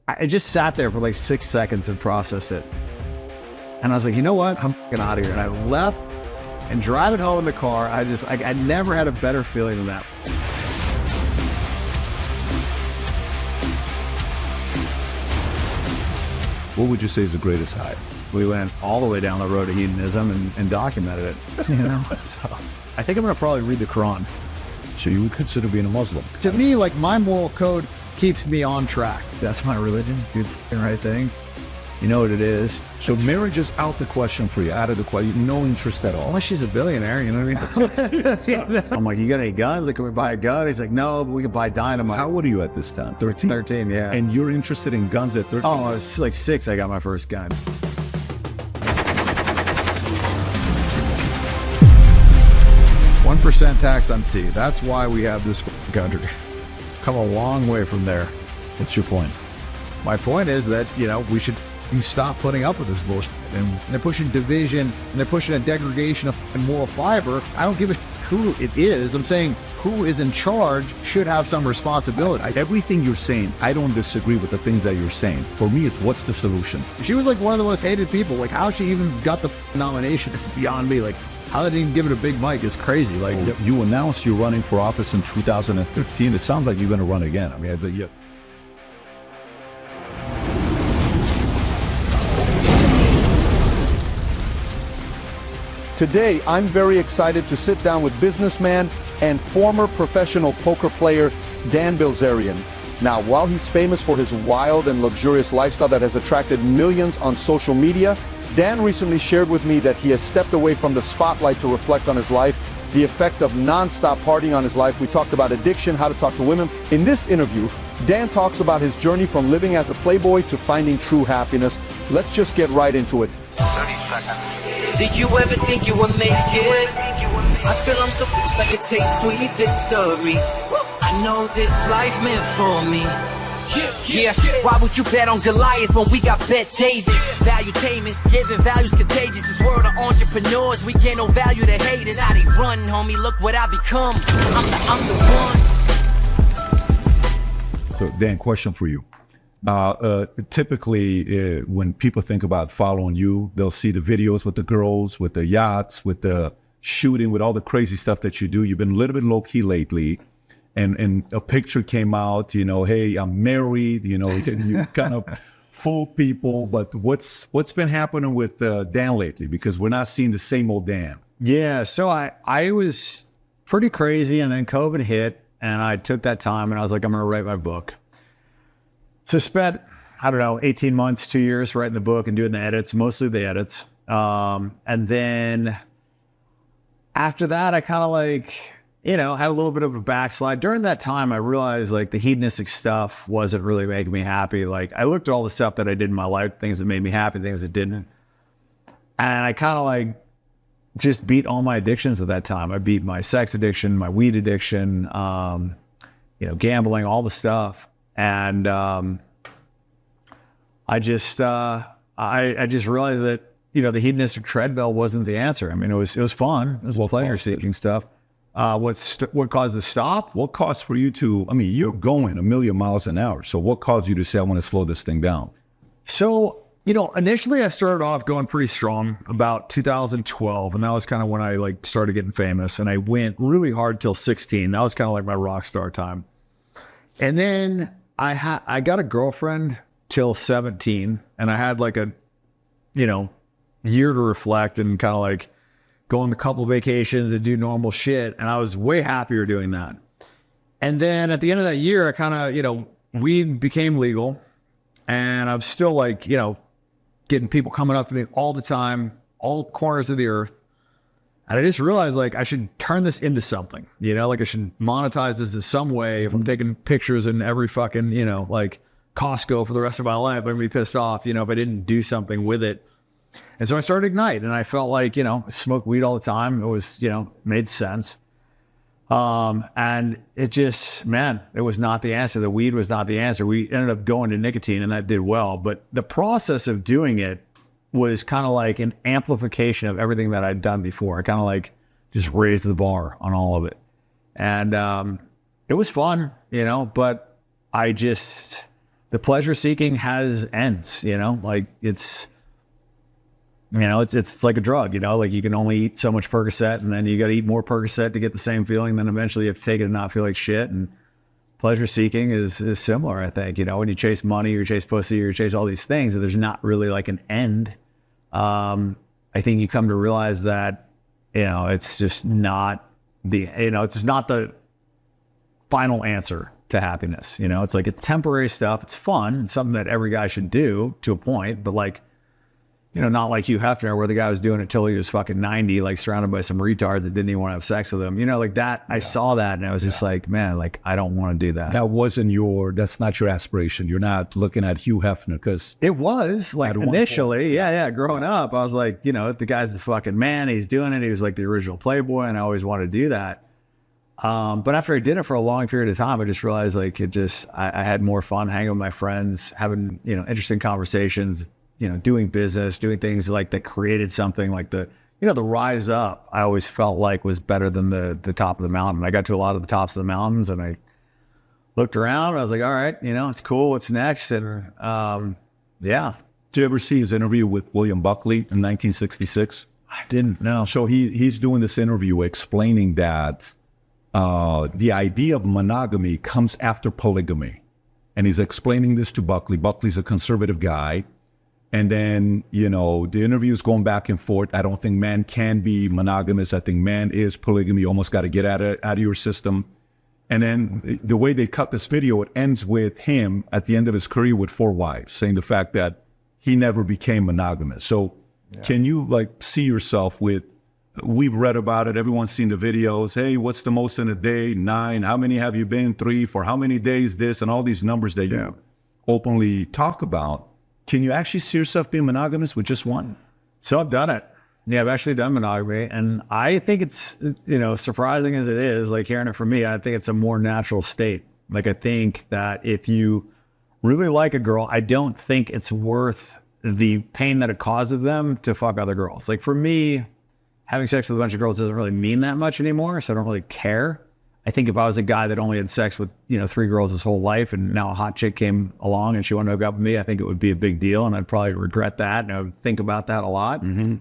I just sat there for like 6 seconds and processed it. And I was like, you know what? I'm fucking out of here. And I left and driving home in the car. I never had a better feeling than that. What would you say is the greatest high? We went all the way down the road to hedonism and documented it, you know? So I think I'm going to probably read the Quran. So you would consider being a Muslim? To me, like, my moral code keeps me on track. That's my religion. Do the right thing. You know what it is. So marriage is out the question for you, out of the question, no interest at all. Unless she's a billionaire, you know what I mean? I'm like, you got any guns? Like, can we buy a gun? He's like, no, but we can buy dynamite. How old are you at this time? 13? 13, yeah. And you're interested in guns at 13? Oh, I was like 6, I got my first gun. %1 tax on tea. That's why we have this country. Come a long way from there. What's your point? My point is that, you know, we should stop putting up with this bullshit. And they're pushing division, and they're pushing a degradation of moral fiber. I don't give a who it is. I'm saying who is in charge should have some responsibility. Everything you're saying, I don't disagree with the things that you're saying. For me, it's what's the solution? She was like one of the most hated people. Like, how she even got the nomination, it's beyond me. Like, how they didn't even give it a big mic is crazy. Like, you announced you're running for office in 2015. It sounds like you're going to run again. I mean, yeah. Today, I'm very excited to sit down with businessman and former professional poker player Dan Bilzerian. Now, while he's famous for his wild and luxurious lifestyle that has attracted millions on social media, Dan recently shared with me that he has stepped away from the spotlight to reflect on his life, the effect of non-stop partying on his life. We talked about addiction, how to talk to women. In this interview, Dan talks about his journey from living as a playboy to finding true happiness. Let's just get right into it. 30 seconds. Did you ever think you would make it? I feel I'm supposed I could taste sweet victory. I know this life meant for me. Yeah, why would you bet on Goliath when we got Bet David? Valuetainment, giving values contagious. This world of entrepreneurs, we get no value to haters. How they run, homie, look what I become. I'm the one. So, Dan, question for you. Typically, when people think about following you, they'll see the videos with the girls, with the yachts, with the shooting, with all the crazy stuff that you do. You've been a little bit low-key lately. And a picture came out, you know, hey, I'm married, you know, you kind of fool people. But what's been happening with Dan lately? Because we're not seeing the same old Dan. Yeah, so I was pretty crazy, and then COVID hit, and I took that time, and I was like, I'm going to write my book. So spent, I don't know, 18 months, 2 years writing the book and doing the edits, mostly the edits. And then after that, I kind of like, you know, had a little bit of a backslide. During that time, I realized like the hedonistic stuff wasn't really making me happy. Like, I looked at all the stuff that I did in my life, things that made me happy, things that didn't. And I kind of like just beat all my addictions at that time. I beat my sex addiction, my weed addiction, you know, gambling, all the stuff. And I just realized that, you know, the hedonistic treadmill wasn't the answer. I mean, it was fun. It was pleasure-seeking stuff. What caused the stop? What caused for you to, I mean, you're going 1,000,000 miles an hour. So what caused you to say, I want to slow this thing down? So, you know, initially I started off going pretty strong about 2012. And that was kind of when I like started getting famous. And I went really hard till 16. That was kind of like my rock star time. And then I got a girlfriend till 17. And I had like a, you know, year to reflect and kind of like go on a couple of vacations and do normal shit. And I was way happier doing that. And then at the end of that year, I kind of, you know, weed became legal, and I'm still like, you know, getting people coming up to me all the time, all corners of the earth. And I just realized like I should turn this into something, you know, like I should monetize this in some way. If I'm taking pictures in every fucking, you know, like Costco for the rest of my life, I'm gonna be pissed off, you know, if I didn't do something with it. And so I started Ignite, and I felt like, you know, I smoked weed all the time. It was, you know, made sense. And it just, man, it was not the answer. The weed was not the answer. We ended up going to nicotine, and that did well. But the process of doing it was kind of like an amplification of everything that I'd done before. I kind of like just raised the bar on all of it. And it was fun, you know, but the the pleasure seeking has ends, you know, like it's like a drug, you know, like you can only eat so much Percocet and then you got to eat more Percocet to get the same feeling. Then eventually you have to take it and not feel like shit. And pleasure seeking is similar, I think, you know, when you chase money or chase pussy or chase all these things, and there's not really like an end. I think you come to realize that, you know, it's just not it's not the final answer to happiness. You know, it's like, it's temporary stuff. It's fun. It's something that every guy should do to a point, but like, you know, not like Hugh Hefner, where the guy was doing it till he was fucking 90, like surrounded by some retard that didn't even want to have sex with him. You know, like that, I saw that and I was just like, man, like, I don't want to do that. That's not your aspiration. You're not looking at Hugh Hefner, because it was like initially, growing up, I was like, you know, the guy's the fucking man. He's doing it. He was like the original Playboy, and I always wanted to do that. But after I did it for a long period of time, I just realized like I had more fun hanging with my friends, having, you know, interesting conversations, you know, doing business, doing things like that created something. Like the rise up, I always felt like was better than the top of the mountain. I got to a lot of the tops of the mountains and I looked around and I was like, all right, you know, it's cool. What's next? And yeah. Did you ever see his interview with William Buckley in 1966? I didn't know. So he's doing this interview explaining that the idea of monogamy comes after polygamy. And he's explaining this to Buckley. Buckley's a conservative guy. And then, you know, the interview is going back and forth. I don't think man can be monogamous. I think man is polygamy. You almost got to get out of your system. And then the way they cut this video, it ends with him at the end of his career with 4 wives, saying the fact that he never became monogamous. So can you like see yourself with, we've read about it, everyone's seen the videos. Hey, what's the most in a day? 9. How many have you been? 3. For how many days? This, and all these numbers that you openly talk about. Can you actually see yourself being monogamous with just one? So I've done it. Yeah, I've actually done monogamy. And I think it's, you know, surprising as it is, like hearing it from me, I think it's a more natural state. Like, I think that if you really like a girl, I don't think it's worth the pain that it causes them to fuck other girls. Like for me, having sex with a bunch of girls doesn't really mean that much anymore. So I don't really care. I think if I was a guy that only had sex with, you know, 3 girls his whole life, and now a hot chick came along and she wanted to hook up with me, I think it would be a big deal. And I'd probably regret that. And I would think about that a lot. Mm-hmm.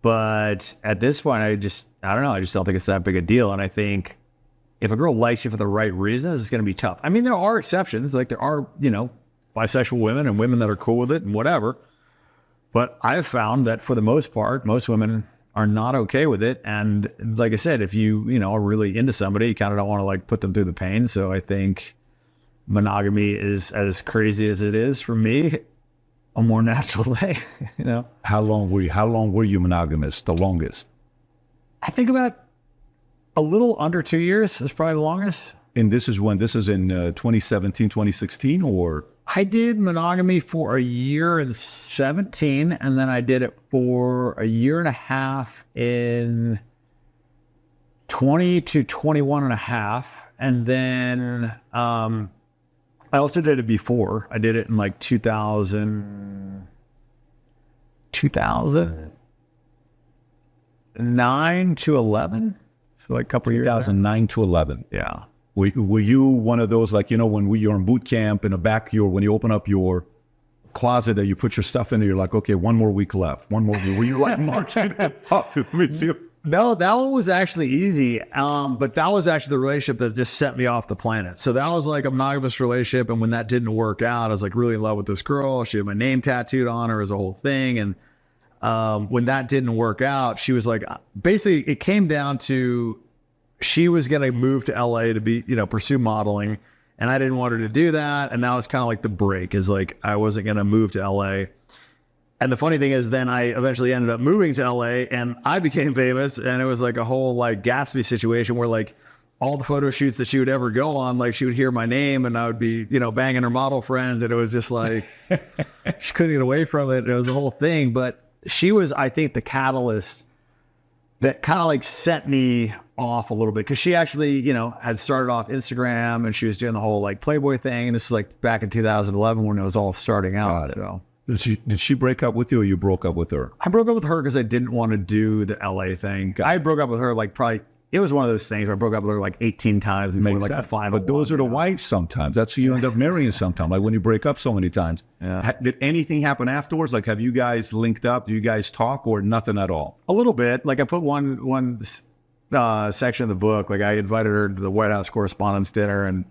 But at this point, I don't know. I just don't think it's that big a deal. And I think if a girl likes you for the right reasons, it's going to be tough. I mean, there are exceptions. Like there are, you know, bisexual women and women that are cool with it and whatever. But I've found that for the most part, most women are not okay with it. And like I said, if you know, are really into somebody, you kind of don't want to like put them through the pain. So I think monogamy is, as crazy as it is for me, a more natural way, you know. How long were you monogamous? The longest? I think about a little under 2 years is probably the longest. And this is in 2017, 2016, or? I did monogamy for a year in 17, and then I did it for a year and a half in 20 to 21 and a half. And then I also did it before. I did it in like 2009 to 11. So like a couple of years. 2009 to 11. Yeah. Were you one of those, like, you know, when you're in boot camp in the back, when you open up your closet that you put your stuff in there, you're like, okay, 1 more week left. 1 more week. Were you like marching up? No, that one was actually easy. But that was actually the relationship that just set me off the planet. So that was like a monogamous relationship. And when that didn't work out, I was like really in love with this girl. She had my name tattooed on her as a whole thing. And when that didn't work out, she was like, basically it came down to, she was going to move to LA to be, you know, pursue modeling. And I didn't want her to do that. And that was kind of like the break, is like, I wasn't going to move to LA. And the funny thing is then I eventually ended up moving to LA and I became famous. And it was like a whole like Gatsby situation where like all the photo shoots that she would ever go on, like she would hear my name and I would be, you know, banging her model friends. And it was just like, she couldn't get away from it. It was a whole thing. But she was, I think, the catalyst that kind of like set me off a little bit, because she actually, you know, had started off Instagram and she was doing the whole like Playboy thing. And this is like back in 2011 when it was all starting out. So. Did she break up with you, or you broke up with her? I broke up with her because I didn't want to do the LA thing. I broke up with her like probably it was one of those things where I broke up with her like 18 times before like the final. But those are the wives sometimes. That's who you end up marrying sometimes, like when you break up so many times. Yeah. Did anything happen afterwards? Like, have you guys linked up? Do you guys talk or nothing at all? A little bit. Like I put one section of the book, like I invited her to the White House Correspondents' Dinner, and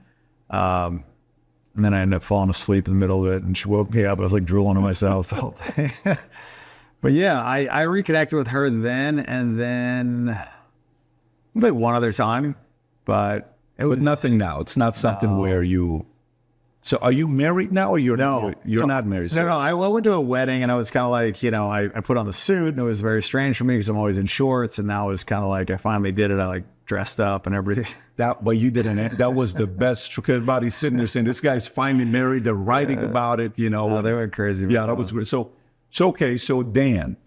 then I ended up falling asleep in the middle of it, and she woke me up. I was like drooling on myself the whole thing. But yeah, I reconnected with her then, and then maybe one other time, but it was nothing now. It's not something where you. So are you married now, or you're not married? No, I went to a wedding, and I was kind of like, I put on the suit, and it was very strange for me because I'm always in shorts, and now it's kind of like I finally did it. I like dressed up and everything. But you didn't. That was the best. Because everybody's sitting there saying, "This guy's finally married." They're writing about it. Oh, they went crazy. Yeah, that was great. So okay. So Dan,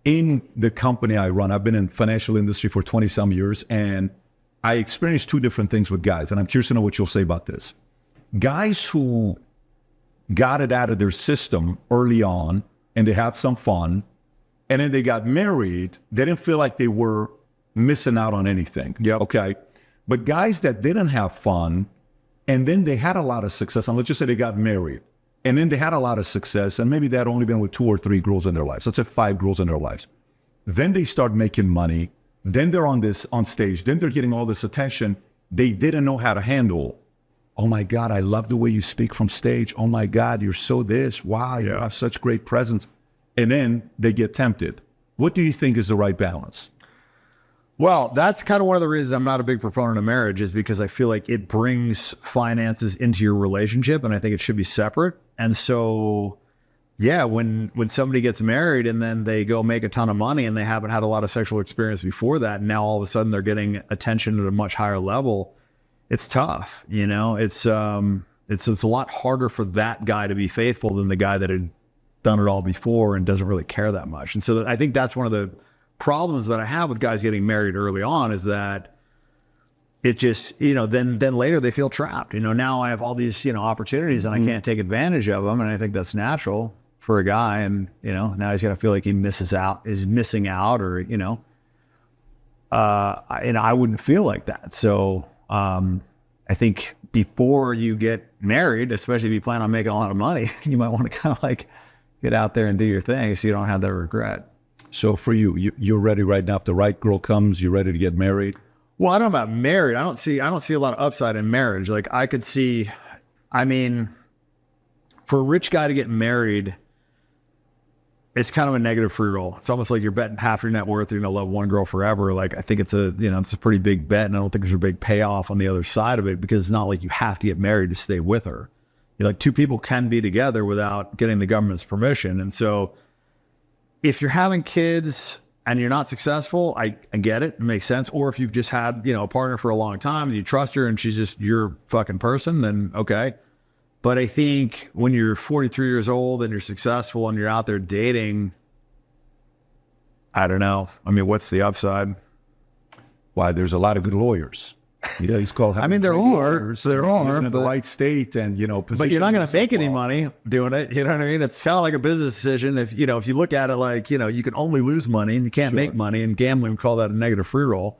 in the company I run, I've been in the financial industry for 20 some years, and I experienced two different things with guys, and I'm curious to know what you'll say about this. Guys who got it out of their system early on, and they had some fun, and then they got married, they didn't feel like they were missing out on anything. Yep. Okay. But guys that didn't have fun, and then they had a lot of success, and let's just say they got married, and then they had a lot of success, and maybe they had only been with 2 or 3 girls in their lives. Let's say 5 girls in their lives. Then they start making money. Then they're on stage. Then they're getting all this attention. They didn't know how to handle. Oh my God, I love the way you speak from stage. Oh my God, you're so this. Wow, you have such great presence. And then they get tempted. What do you think is the right balance? Well, that's kind of one of the reasons I'm not a big proponent of marriage, is because I feel like it brings finances into your relationship, and I think it should be separate. And so, yeah, when somebody gets married and then they go make a ton of money and they haven't had a lot of sexual experience before that, and now all of a sudden they're getting attention at a much higher level, it's tough. It's a lot harder for that guy to be faithful than the guy that had done it all before and doesn't really care that much. And so I think that's one of the problems that I have with guys getting married early on, is that it just, then later they feel trapped. Now I have all these, opportunities and I can't take advantage of them. And I think that's natural for a guy. And, now he's going to feel like is missing out, or, and I wouldn't feel like that. So, I think before you get married, especially if you plan on making a lot of money, you might want to kind of like get out there and do your thing so you don't have that regret. So for you're ready right now. If the right girl comes, you're ready to get married? Well, I don't know about married. I don't see a lot of upside in marriage. Like I could see, for a rich guy to get married, it's kind of a negative free roll. It's almost like you're betting half your net worth. You're going to love one girl forever. Like I think it's a pretty big bet, and I don't think there's a big payoff on the other side of it, because it's not like you have to get married to stay with her. Like 2 people can be together without getting the government's permission. And so if you're having kids and you're not successful, I get it. It makes sense. Or if you've just had, a partner for a long time and you trust her and she's just your fucking person, then okay. But I think when you're 43 years old and you're successful and you're out there dating, I don't know. What's the upside? Why, there's a lot of good lawyers. He's called. There are. There are. In the right state, and but you're not going to make any money doing it. You know what I mean? It's kind of like a business decision. If you look at it like you can only lose money and you can't make money, and gambling, we call that a negative free roll.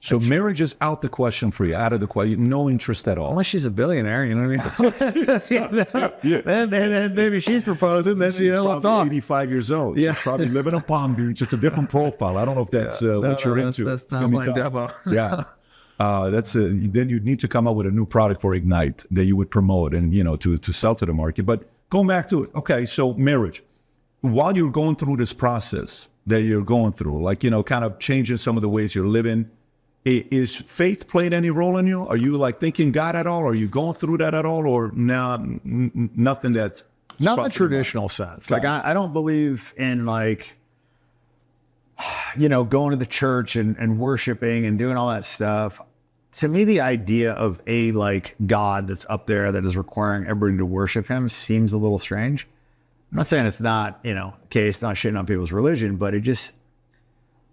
So marriage is out the question for you, out of the question. No interest at all, unless she's a billionaire. You know what I mean? Then maybe she's proposing. Then she's probably 85 years old. Yeah, she's probably living in Palm Beach. It's a different profile. I don't know if that's what you're into. That's not my demo. Yeah. Then you'd need to come up with a new product for Ignite that you would promote and, to sell to the market. But going back to it. Okay. So marriage, while you're going through this process that you're going through, like, kind of changing some of the ways you're living, is faith played any role in you? Are you like thinking God at all? Are you going through that at all? Or nothing that? Not in the traditional sense. Like I don't believe in like, going to the church and worshiping and doing all that stuff. To me, the idea of a like God that's up there that is requiring everybody to worship him seems a little strange. I'm not saying it's not, case, not shitting on people's religion, but it just,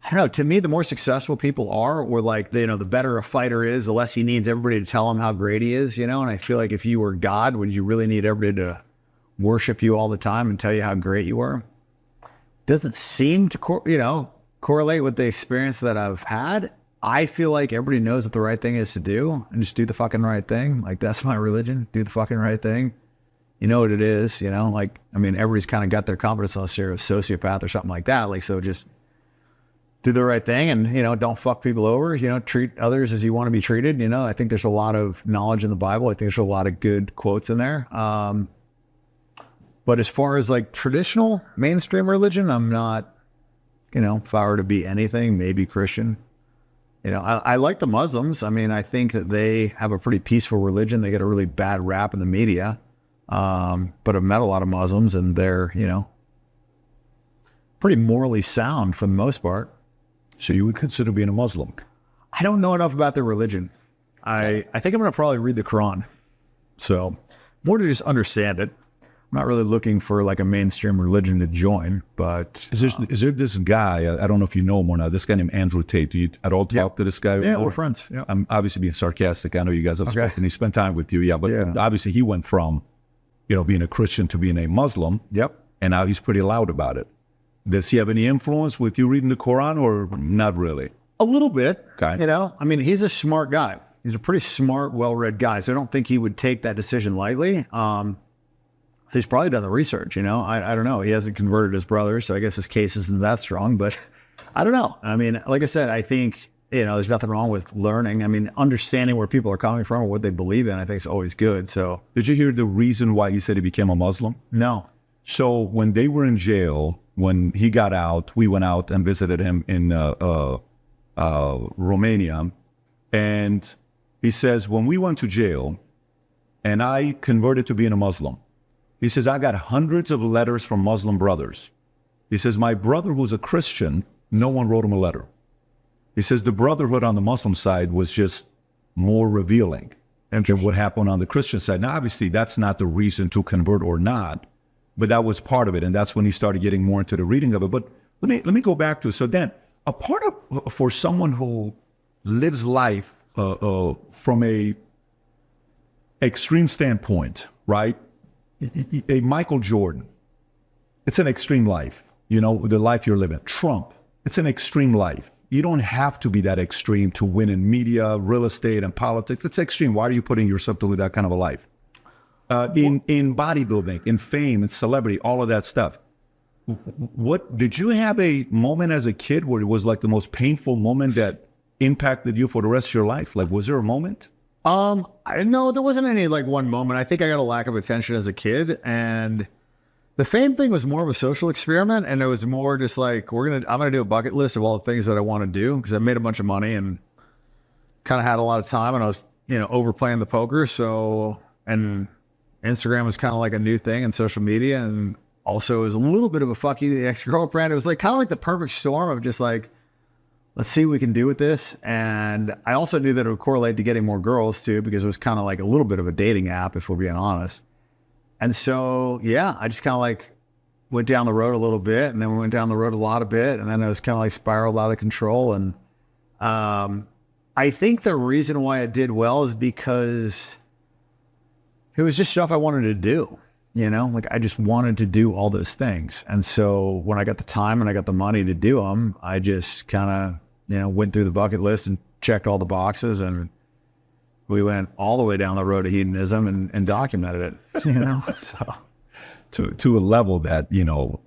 I don't know. To me, the more successful people are, or like, the better a fighter is, the less he needs everybody to tell him how great he is, And I feel like if you were God, would you really need everybody to worship you all the time and tell you how great you are? Doesn't seem to, correlate with the experience that I've had, I feel like everybody knows what the right thing is to do and just do the fucking right thing. Like, that's my religion. Do the fucking right thing. You know what it is, you know? Like, I mean, everybody's kind of got their confidence unless you're a sociopath or something like that. Like, so just do the right thing and, you know, don't fuck people over, you know, treat others as you want to be treated. You know, I think there's a lot of knowledge in the Bible. I think there's a lot of good quotes in there. But as far as like traditional mainstream religion, I'm not, you know, if I were to be anything, maybe Christian. You know, I like the Muslims. I mean, I think that they have a pretty peaceful religion. They get a really bad rap in the media. But I've met a lot of Muslims and they're, you know, pretty morally sound for the most part. So you would consider being a Muslim? I don't know enough about their religion. I think I'm going to probably read the Quran. So more to just understand it. I'm not really looking for like a mainstream religion to join, but... Is there this guy, I don't know if you know him or not, this guy named Andrew Tate. Do you at all talk to this guy? Yeah, we're friends. Yeah. I'm obviously being sarcastic. I know you guys have spoken. He spent time with you. Yeah, but obviously he went from, you know, being a Christian to being a Muslim. Yep. And now he's pretty loud about it. Does he have any influence with you reading the Quran or not really? A little bit. Okay. You know, I mean, he's a smart guy. He's a pretty smart, well-read guy. So I don't think he would take that decision lightly. He's probably done the research, you know. I don't know. He hasn't converted his brother, so I guess his case isn't that strong, but I don't know. I mean, like I said, I think, you know, there's nothing wrong with learning. I mean, understanding where people are coming from or what they believe in, I think is always good. So, did you hear the reason why he said he became a Muslim? No. So when they were in jail, when he got out, we went out and visited him in Romania. And he says, when we went to jail and I converted to being a Muslim, he says, I got hundreds of letters from Muslim brothers. He says, my brother who's a Christian, no one wrote him a letter. He says, the brotherhood on the Muslim side was just more revealing than what happened on the Christian side. Now, obviously, that's not the reason to convert or not, but that was part of it. And that's when he started getting more into the reading of it. But let me go back to it. So Dan, a part of, for someone who lives life from a extreme standpoint, right? A Michael Jordan, it's an extreme life, you know, the life you're living. Trump, it's an extreme life. You don't have to be that extreme to win in media, real estate, and politics. It's extreme. Why are you putting yourself through that kind of a life? In bodybuilding, in fame, in celebrity, all of that stuff. What did you have a moment as a kid where it was like the most painful moment that impacted you for the rest of your life? Like, was there a moment? No, there wasn't any like one moment. I think I got a lack of attention as a kid, and the fame thing was more of a social experiment, and it was more just like, I'm gonna do a bucket list of all the things that I want to do, because I made a bunch of money and kind of had a lot of time, and I was, you know, overplaying the poker. So, and Instagram was kind of like a new thing, and social media, and also it was a little bit of a fuck you to the ex-girlfriend. It was like kind of like the perfect storm of just like, let's see what we can do with this. And I also knew that it would correlate to getting more girls too, because it was kind of like a little bit of a dating app, if we're being honest. And so, yeah, I just kind of like went down the road a little bit, and then we went down the road a lot of bit, and then it was kind of like spiraled out of control. And I think the reason why it did well is because it was just stuff I wanted to do, you know, like I just wanted to do all those things. And so when I got the time and I got the money to do them, I just kind of, you know, went through the bucket list and checked all the boxes, and we went all the way down the road of hedonism and documented it, you know. So to a level that, you know,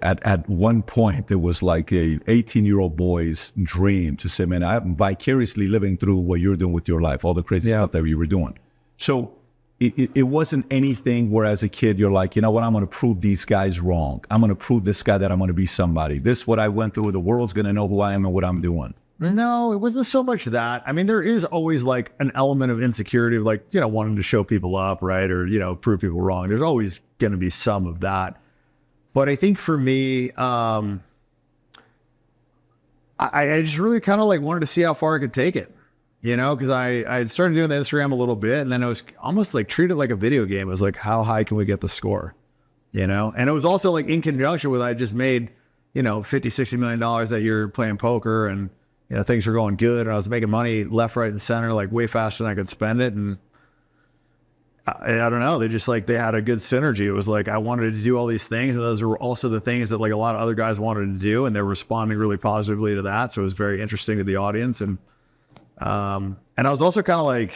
at one point it was like a 18-year-old boy's dream to say, man, I'm vicariously living through what you're doing with your life, all the crazy stuff that you were doing. So it wasn't anything where as a kid you're like, you know what, I'm going to prove these guys wrong. I'm going to prove this guy that I'm going to be somebody. This what I went through. The world's going to know who I am and what I'm doing. No, it wasn't so much that. I mean, there is always like an element of insecurity of like, you know, wanting to show people up, right? Or, you know, prove people wrong. There's always going to be some of that. But I think for me, I just really kind of like wanted to see how far I could take it, you know, because I started doing the Instagram a little bit, and then it was almost like treated like a video game. It was like, how high can we get the score, you know? And it was also like in conjunction with, I just made, you know, $50-60 million that year playing poker, and, you know, things were going good, and I was making money left, right, and center, like way faster than I could spend it. And I don't know. They just like, they had a good synergy. It was like, I wanted to do all these things. And those were also the things that like a lot of other guys wanted to do. And they're responding really positively to that. So it was very interesting to the audience. And I was also kind of like,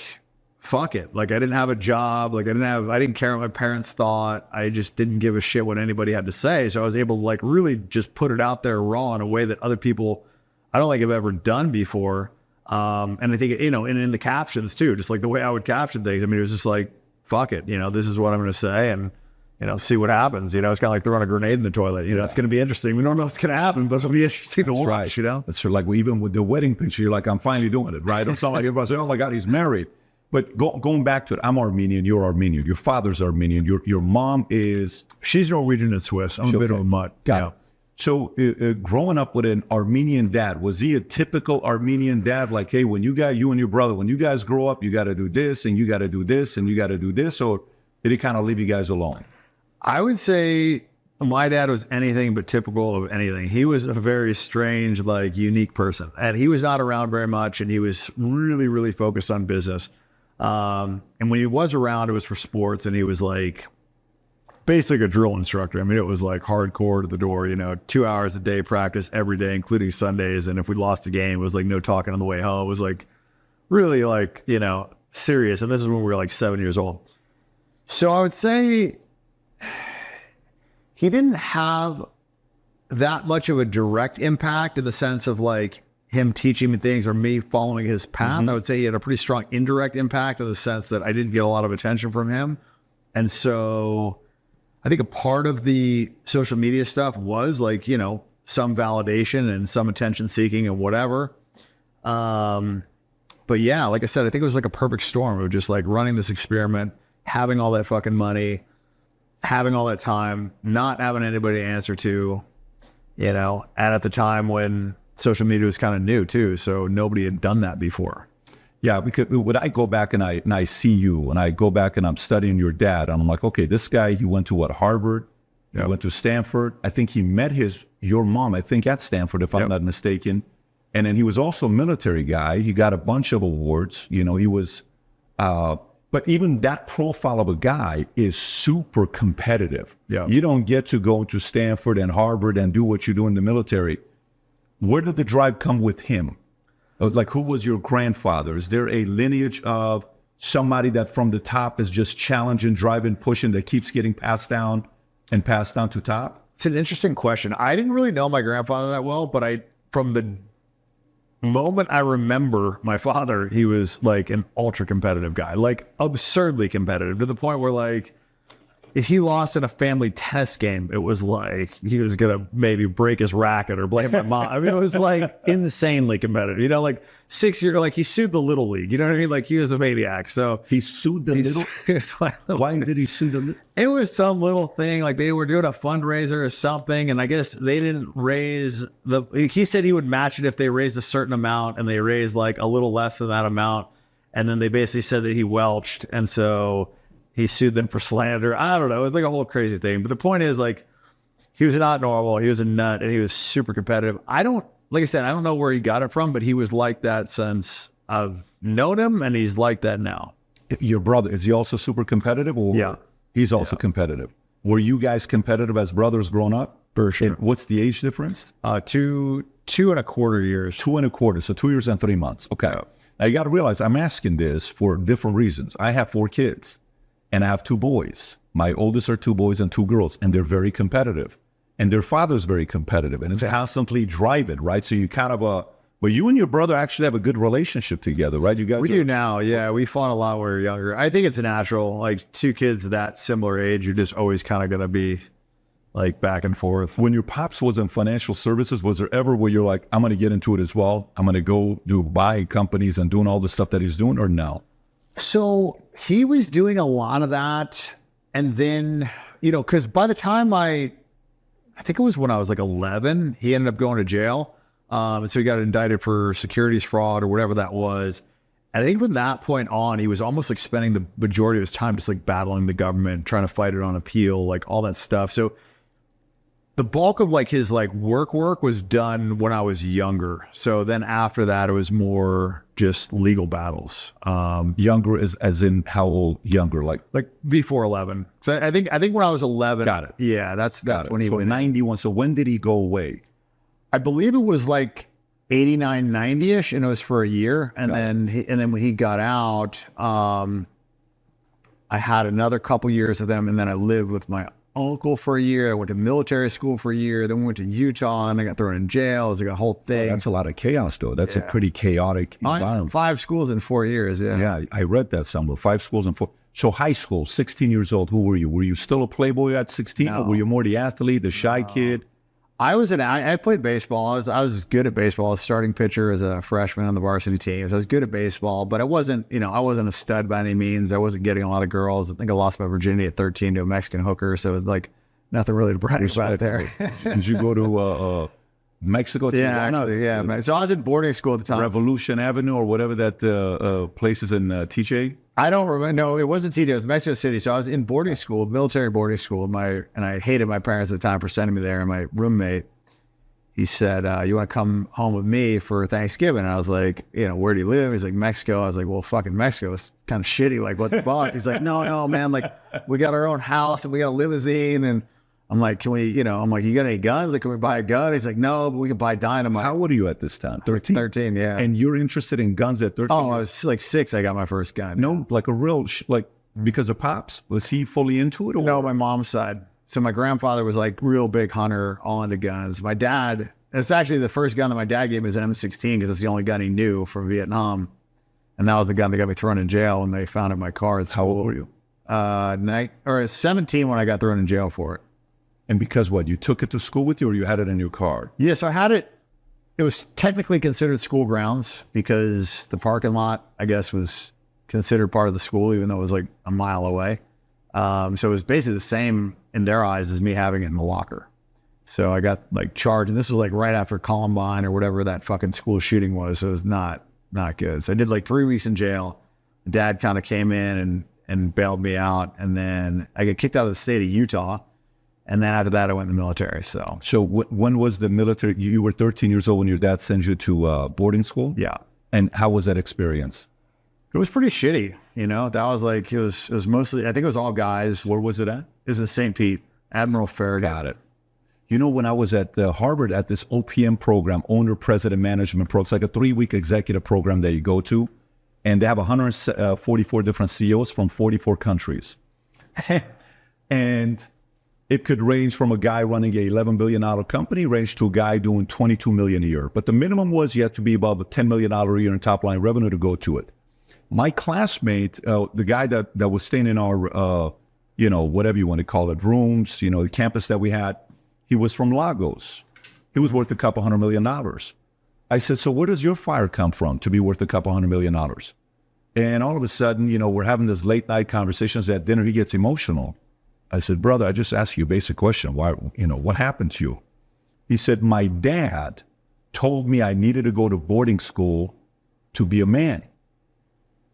fuck it. Like I didn't have a job. Like I didn't care what my parents thought. I just didn't give a shit what anybody had to say. So I was able to like really just put it out there raw in a way that other people, I don't think have ever done before. And I think, you know, and in the captions too, just like the way I would caption things. I mean, it was just like, fuck it, you know, this is what I'm going to say, and, you know, see what happens. You know, it's kind of like throwing a grenade in the toilet. You know, it's going to be interesting. We don't know what's going to happen, but it'll be interesting to watch, right. You know? That's true. Like even with the wedding picture, you're like, I'm finally doing it, right? Or something like everybody say, oh my God, he's married. But going back to it, I'm Armenian, you're Armenian, your father's Armenian, your mom is... She's Norwegian and Swiss. I'm a bit of a mutt. Got it. So growing up with an Armenian dad, was he a typical Armenian dad? Like, hey, when you and your brother, when you guys grow up, you got to do this and you got to do this and you got to do this? Or did he kind of leave you guys alone? I would say my dad was anything but typical of anything. He was a very strange, like unique person, and he was not around very much. And he was really, really focused on business. And when he was around, it was for sports, and he was like, basically a drill instructor. I mean, it was like hardcore to the door, you know, 2 hours a day practice every day, including Sundays. And if we lost a game, it was like no talking on the way home. It was like really like, you know, serious. And this is when we were like 7 years old. So I would say he didn't have that much of a direct impact in the sense of like him teaching me things or me following his path. I would say he had a pretty strong indirect impact in the sense that I didn't get a lot of attention from him. And so I think a part of the social media stuff was like, you know, some validation and some attention seeking and whatever. But yeah, like I said, I think it was like a perfect storm of just like running this experiment, having all that fucking money, having all that time, not having anybody to answer to, you know, and at the time when social media was kind of new too. So nobody had done that before. Yeah, because when I go back and I see you, and I go back and I'm studying your dad, and I'm like, okay, this guy, he went to what, Harvard? He went to Stanford. I think he met your mom, I think at Stanford, if I'm not mistaken. And then he was also a military guy. He got a bunch of awards. You know, he was, but even that profile of a guy is super competitive. Yeah. You don't get to go to Stanford and Harvard and do what you do in the military. Where did the drive come with him? Like, who was your grandfather? Is there a lineage of somebody that from the top is just challenging, driving, pushing, that keeps getting passed down to top? It's an interesting question. I didn't really know my grandfather that well, but from the moment I remember my father, he was like an ultra competitive guy, like absurdly competitive, to the point where like, if he lost in a family tennis game, it was like he was going to maybe break his racket or blame my mom. I mean, it was like insanely competitive, you know, like 6 years, like he sued the Little League, you know what I mean? Like he was a maniac. So he sued the Little Why did he sue the Little? It was some little thing, like they were doing a fundraiser or something. And I guess they didn't raise he said he would match it if they raised a certain amount, and they raised like a little less than that amount. And then they basically said that he welched. And so he sued them for slander. I don't know. It was like a whole crazy thing. But the point is, like, he was not normal. He was a nut, and he was super competitive. Like I said, I don't know where he got it from, but he was like that since I've known him, and he's like that now. Your brother, is he also super competitive? Or yeah. He's also competitive. Were you guys competitive as brothers growing up? For sure. And what's the age difference? 2.25 years. 2.25. So 2 years and 3 months. Okay. Yeah. Now you got to realize I'm asking this for different reasons. I have 4 kids. And I have 2 boys. My oldest are 2 boys and 2 girls, and they're very competitive. And their father's very competitive, and it's constantly driving, right? So you kind of, but you and your brother actually have a good relationship together, right? You guys do now, yeah. We fought a lot when we were younger. I think it's natural. Like 2 kids that similar age, you're just always kind of going to be like back and forth. When your pops was in financial services, was there ever where you're like, I'm going to get into it as well? I'm going to go do buying companies and doing all the stuff that he's doing, or no? So he was doing a lot of that. And then, you know, because by the time I think it was when I was like 11, he ended up going to jail. And so he got indicted for securities fraud or whatever that was. And I think from that point on, he was almost like spending the majority of his time just like battling the government, trying to fight it on appeal, like all that stuff. So the bulk of like his like work was done when I was younger. So then after that, it was more just legal battles. Younger is as in how old? Younger, like before 11. So I think when I was 11. Got it. Yeah, that's when he went. 91. So when did he go away? I believe it was like 89, 90-ish, and it was for a year. And then when he got out, I had another couple years with them, and then I lived with my uncle for a year. I went to military school for a year. Then we went to Utah, and I got thrown in jail. It was like a whole thing. That's a lot of chaos, though. That's a pretty chaotic environment. 5 schools in 4 years, yeah. Yeah, I read that somewhere. 5 schools in 4. So high school, 16 years old, who were you? Were you still a playboy at 16? No. Or were you more the athlete, the shy kid? I played baseball. I was good at baseball. I was starting pitcher as a freshman on the varsity team. So I was good at baseball, but I wasn't a stud by any means. I wasn't getting a lot of girls. I think I lost my virginity at 13 to a Mexican hooker. So it was like nothing really to brag about there. Did you go to Mexico? Yeah, yeah. So I was in boarding school at the time. Revolution Avenue or whatever that place is in TJ? I don't remember. No, it wasn't TJ. It was Mexico City. So I was in boarding school, military boarding school. And I hated my parents at the time for sending me there. And my roommate, he said, you want to come home with me for Thanksgiving? And I was like, where do you live? He's like, Mexico. I was like, well, fucking Mexico. It's kind of shitty. Like, what the fuck? He's like, no, man. Like, we got our own house and we got a limousine. And I'm like, can we, I'm like, you got any guns? Like, can we buy a gun? He's like, no, but we can buy dynamite. How old are you at this time? 13? 13, yeah. And you're interested in guns at 13? Oh, I was like 6. I got my first gun. No, like a real, because of Pops? Was he fully into it? Or? No, my mom's side. So my grandfather was like real big hunter, all into guns. My dad, it's actually the first gun that my dad gave me was an M16 because it's the only gun he knew from Vietnam. And that was the gun that got me thrown in jail when they found in my car at school. How old were you? 17 when I got thrown in jail for it. And because what? You took it to school with you or you had it in your car? Yeah, so I had it. It was technically considered school grounds because the parking lot, I guess, was considered part of the school, even though it was like a mile away. So it was basically the same in their eyes as me having it in the locker. So I got like charged, and this was like right after Columbine or whatever that fucking school shooting was. So it was not good. So I did like 3 weeks in jail. Dad kind of came in and bailed me out. And then I got kicked out of the state of Utah. And then after that, I went in the military. So when was the military? You were 13 years old when your dad sent you to boarding school? Yeah. And how was that experience? It was pretty shitty. That was like, it was mostly, I think it was all guys. Where was it at? It was in St. Pete, Admiral Farragut. Got it. When I was at Harvard at this OPM program, Owner President Management Program, it's like a 3-week executive program that you go to, and they have 144 different CEOs from 44 countries. And it could range from a guy running a $11 billion company, range to a guy doing $22 million a year. But the minimum was you had to be above a $10 million a year in top line revenue to go to it. My classmate, the guy that was staying in our, whatever you want to call it, rooms, the campus that we had, he was from Lagos. He was worth a couple $100 million. I said, so where does your fire come from to be worth a couple $100 million? And all of a sudden, we're having this late night conversations at dinner. He gets emotional. I said, brother, I just asked you a basic question. Why, what happened to you? He said, my dad told me I needed to go to boarding school to be a man.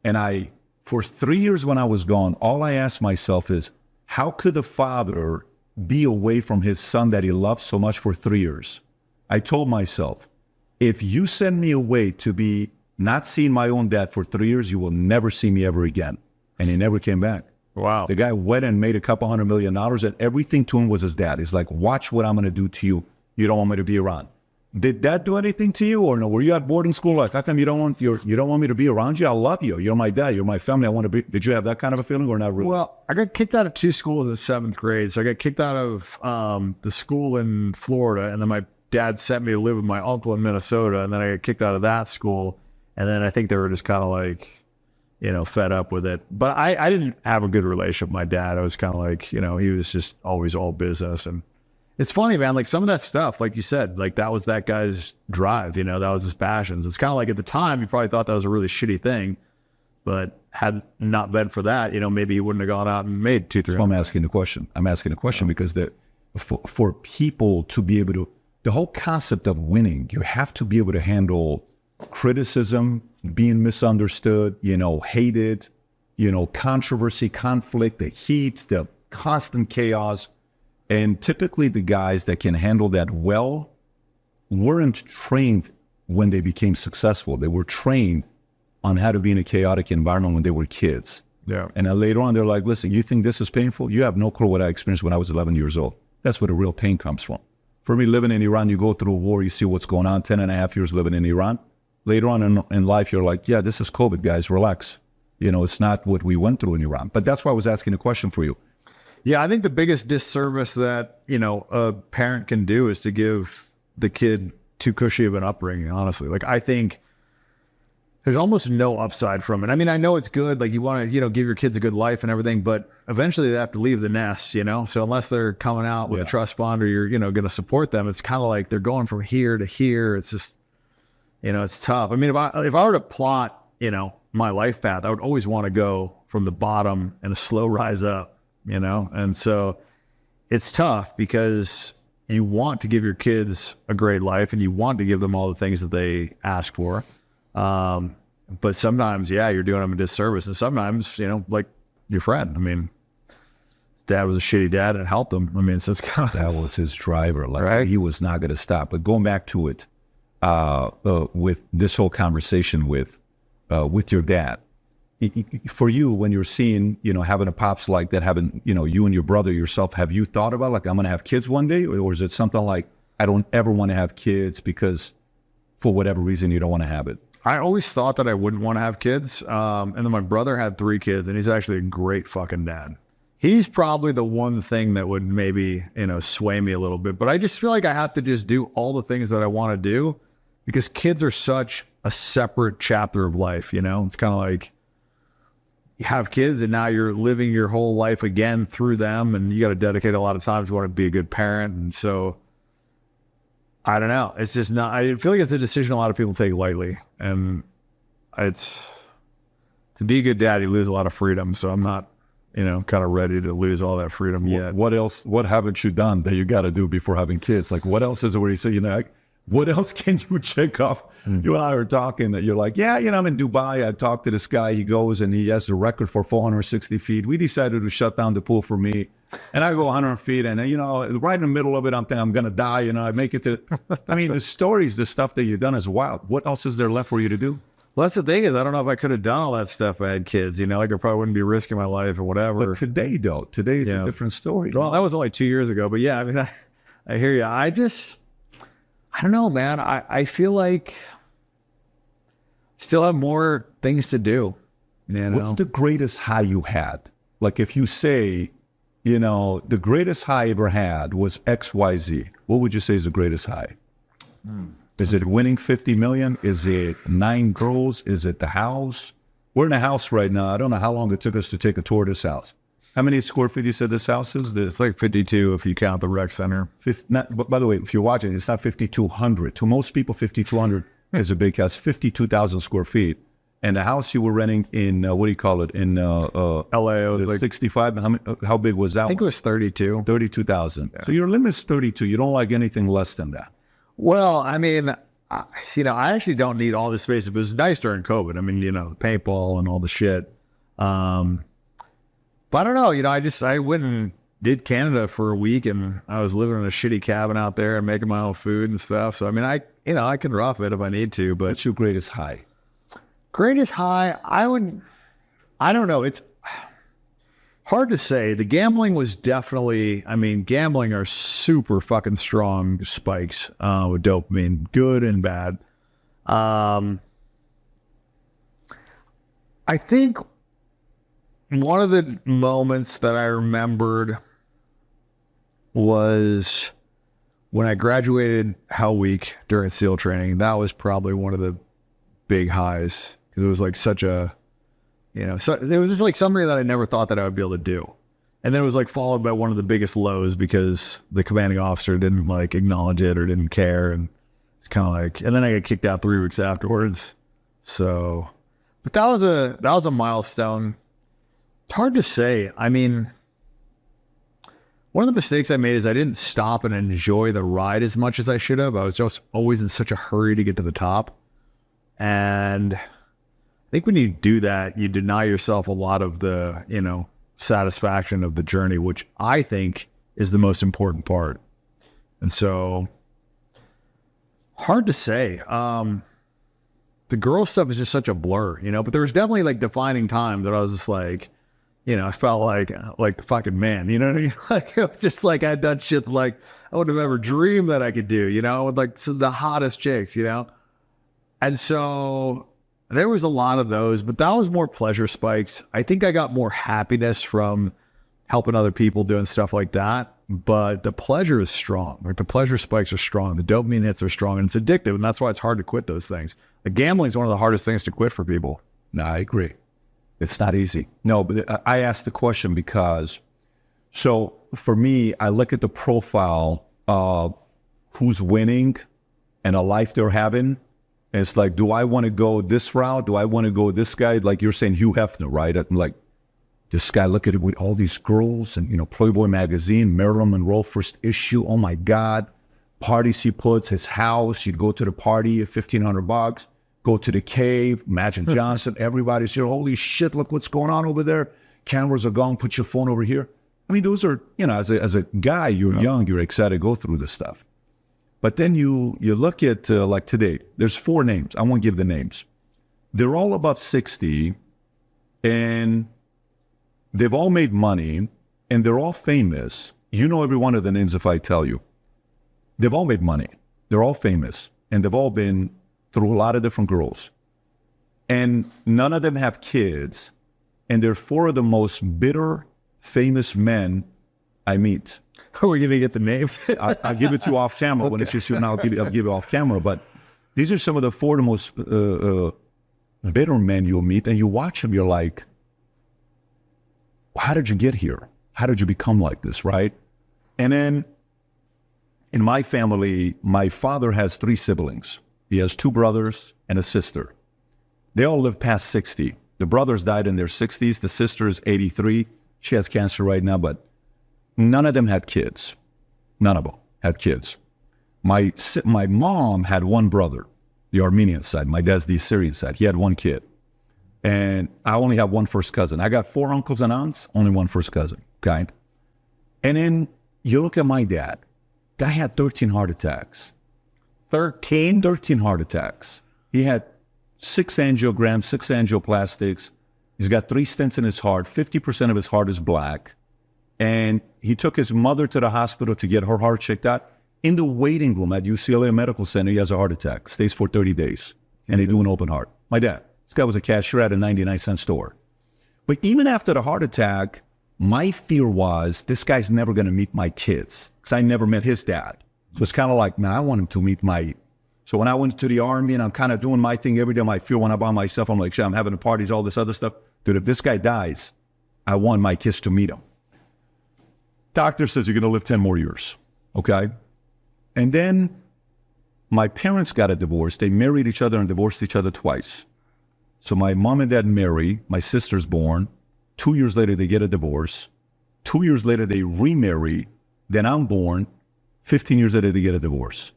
And for 3 years when I was gone, all I asked myself is, how could a father be away from his son that he loved so much for 3 years? I told myself, if you send me away to be not seeing my own dad for 3 years, you will never see me ever again. And he never came back. Wow. The guy went and made a couple $100 million, and everything to him was his dad. He's like, watch what I'm going to do to you. You don't want me to be around. Did that do anything to you, or no? Were you at boarding school? Like, how come you don't want me to be around you? I love you. You're my dad. You're my family. I want to be. Did you have that kind of a feeling, or not really? Well, I got kicked out of 2 schools in 7th grade. So I got kicked out of the school in Florida, and then my dad sent me to live with my uncle in Minnesota, and then I got kicked out of that school. And then I think they were just kind of like, fed up with it. But I didn't have a good relationship with my dad. I was kind of like, he was just always all business. And it's funny, man, like some of that stuff, like you said, like that was that guy's drive, that was his passions. It's kind of like at the time, you probably thought that was a really shitty thing, but had not been for that, maybe he wouldn't have gone out and made 2-3. So I'm asking the question. Because for people to be able to, the whole concept of winning, you have to be able to handle criticism, being misunderstood, hated, controversy, conflict, the heat, the constant chaos. And typically the guys that can handle that well weren't trained when they became successful. They were trained on how to be in a chaotic environment when they were kids. Yeah. And then later on, they're like, listen, you think this is painful? You have no clue what I experienced when I was 11 years old. That's where the real pain comes from. For me, living in Iran, you go through a war, you see what's going on, 10 and a half years living in Iran. Later on in life, you're like, yeah, this is COVID, guys, relax. You know, it's not what we went through in Iran. But that's why I was asking a question for you. Yeah, I think the biggest disservice that, you know, a parent can do is to give the kid too cushy of an upbringing, honestly. Like, I think there's almost no upside from it. I mean, I know it's good. Like, you want to, you know, give your kids a good life and everything, but eventually they have to leave the nest, you know? So unless they're coming out with a trust fund or you're, you know, going to support them, it's kind of like they're going from here to here. It's just, you know, it's tough. I mean, if I were to plot, you know, my life path, I would always want to go from the bottom and a slow rise up, you know? And so it's tough because you want to give your kids a great life and you want to give them all the things that they ask for. But sometimes, yeah, you're doing them a disservice. And sometimes, you know, like your friend, I mean, his dad was a shitty dad and it helped him. I mean, so it's kind of... That was his driver. Like, right? He was not going to stop. But going back to it, with this whole conversation with your dad, for you, when you're seeing, you know, having a pops like that, having, you know, you and your brother yourself, have you thought about, like, I'm going to have kids one day? Or is it something like, I don't ever want to have kids because for whatever reason you don't want to have it? I always thought that I wouldn't want to have kids. And then my brother had 3 kids and he's actually a great fucking dad. He's probably the one thing that would maybe, you know, sway me a little bit, but I just feel like I have to just do all the things that I want to do because kids are such a separate chapter of life. You know, it's kind of like you have kids and now you're living your whole life again through them. And you got to dedicate a lot of time to want to be a good parent. And so I don't know. It's just not, I feel like it's a decision a lot of people take lightly. And it's, to be a good dad, you lose a lot of freedom. So I'm not, you know, kind of ready to lose all that freedom yet. What else, what haven't you done that you got to do before having kids? Like, what else is it where you say, you know, like, what else can you check off? You and I were talking that you're like, yeah, you know, I'm in Dubai. I talked to this guy. He goes and he has the record for 460 feet. We decided to shut down the pool for me. And I go 100 feet and, you know, right in the middle of it, I'm thinking I'm going to die. You know, I make it to, I mean, the stories, the stuff that you've done is wild. What else is there left for you to do? Well, that's the thing is, I don't know if I could have done all that stuff if I had kids, you know, like I probably wouldn't be risking my life or whatever. But today, though, today's a different story. Well, that was only 2 years ago, but yeah, I mean, I hear you. I don't know, man. I feel like I still have more things to do. You know? What's the greatest high you had? Like if you say, you know, the greatest high I ever had was XYZ, what would you say is the greatest high? Is it winning 50 million? Is it 9 girls? Is it the house? We're in a house right now. I don't know how long it took us to take a tour of this house. How many square feet you said this house is? It's like 52 if you count the rec center. By the way, if you're watching, it's not 5,200. To most people, 5,200 is a big house. 52,000 square feet. And the house you were renting in, what do you call it? In LA, it was like 65. How big was that? I think it was 32. 32,000. Yeah. So your limit's 32. You don't like anything less than that. Well, I mean, you know, I actually don't need all this space. It was nice during COVID. I mean, you know, the paintball and all the shit. But I don't know, you know, I went and did Canada for a week and I was living in a shitty cabin out there and making my own food and stuff. So, I mean, I can rough it if I need to, but. What's your greatest high? Greatest high, I don't know. It's hard to say. The gambling was definitely, I mean, gambling are super fucking strong spikes with dopamine, good and bad. I think one of the moments that I remembered was when I graduated Hell Week during SEAL training. That was probably one of the big highs because it was like such a, you know, so it was just like something that I never thought that I would be able to do. And then it was like followed by one of the biggest lows because the commanding officer didn't like acknowledge it or didn't care. And it's kind of like, and then I got kicked out 3 weeks afterwards. So, but that was a milestone. It's hard to say. I mean, one of the mistakes I made is I didn't stop and enjoy the ride as much as I should have. I was just always in such a hurry to get to the top. And I think when you do that, you deny yourself a lot of the, you know, satisfaction of the journey, which I think is the most important part. And so, hard to say. The girl stuff is just such a blur, you know, but there was definitely like defining time that I was just like, you know, I felt like the fucking man, you know what I mean? Like, it was just like I'd done shit like I would have ever dreamed that I could do, you know, with like the hottest chicks, you know? And so there was a lot of those, but that was more pleasure spikes. I think I got more happiness from helping other people doing stuff like that. But the pleasure is strong. Like the pleasure spikes are strong. The dopamine hits are strong, and it's addictive. And that's why it's hard to quit those things. Like gambling is one of the hardest things to quit for people. No, I agree. It's not easy. No, but I asked the question because, so for me, I look at the profile of who's winning and a life they're having. And it's like, do I want to go this route? Do I want to go this guy? Like you're saying, Hugh Hefner, right? I'm like, this guy, look at it with all these girls and, you know, Playboy magazine, Marilyn Monroe first issue. Oh my God. Parties he puts, his house. You'd go to the party at $1,500, go to the cave, Magic Johnson, everybody's here. Holy shit, look what's going on over there. Cameras are gone, put your phone over here. I mean, those are, you know, as a guy, you're young, you're excited to go through this stuff. But then you look at, like today, there's 4 names. I won't give the names. They're all about 60 and they've all made money and they're all famous. You know every one of the names if I tell you. They've all made money. They're all famous. And they've all been through a lot of different girls. And none of them have kids. And they're 4 of the most bitter, famous men I meet. Are we going to get the names? I'll give it to you off camera. Okay. When it's just you now, I'll give it off camera. But these are some of the 4 of the most bitter men you'll meet. And you watch them, you're like, how did you get here? How did you become like this, right? And then in my family, my father has 3 siblings. He has 2 brothers and a sister. They all live past 60. The brothers died in their 60s. The sister is 83. She has cancer right now, but none of them had kids. None of them had kids. My mom had 1 brother, the Armenian side. My dad's the Assyrian side. He had 1 kid. And I only have 1 first cousin. I got 4 uncles and aunts, only 1 first cousin, okay? And then you look at my dad. Guy had 13 heart attacks. 13? 13 heart attacks. He had 6 angiograms, 6 angioplastics. He's got 3 stents in his heart. 50% of his heart is black. And he took his mother to the hospital to get her heart checked out. In the waiting room at UCLA Medical Center, he has a heart attack. Stays for 30 days. And they do an open heart. My dad. This guy was a cashier at a 99-cent store. But even after the heart attack, my fear was this guy's never going to meet my kids because I never met his dad. So it's kind of like, man, I want him to meet my... So when I went to the Army and I'm kind of doing my thing every day, my fear when I'm by myself, I'm like, shit, I'm having the parties, all this other stuff. Dude, if this guy dies, I want my kids to meet him. Doctor says you're going to live 10 more years, okay? And then my parents got a divorce. They married each other and divorced each other twice. So my mom and dad marry, my sister's born. 2 years later, they get a divorce. 2 years later, they remarry. Then I'm born. 15 years later, they get a divorce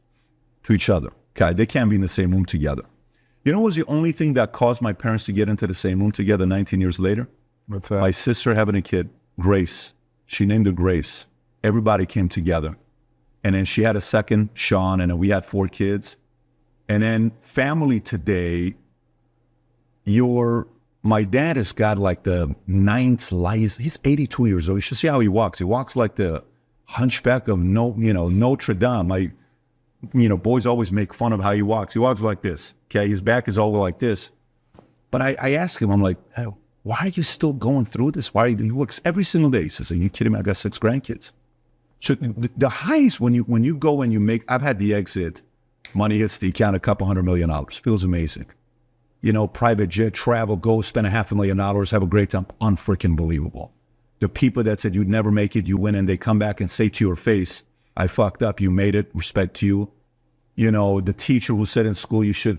to each other. Okay, they can't be in the same room together. You know what was the only thing that caused my parents to get into the same room together 19 years later? What's that? My sister having a kid, Grace. She named her Grace. Everybody came together. And then she had a second, Sean, and then we had 4 kids. And then family today... My dad has got like the 9th life. He's 82 years old. You should see how he walks. He walks like the hunchback of Notre Dame. Boys always make fun of how he walks. He walks like this. Okay, his back is all like this. But I ask him, I'm like, hey, why are you still going through this? He works every single day. He says, are you kidding me? I got 6 grandkids. So the highs when you go and you make, I've had the exit, money hits the account, $200 million. Feels amazing. Private jet, travel, go spend $500,000, have a great time. Unfreaking believable. The people that said you'd never make it, you win, and they come back and say to your face, I fucked up, you made it, respect to you. The teacher who said in school you should,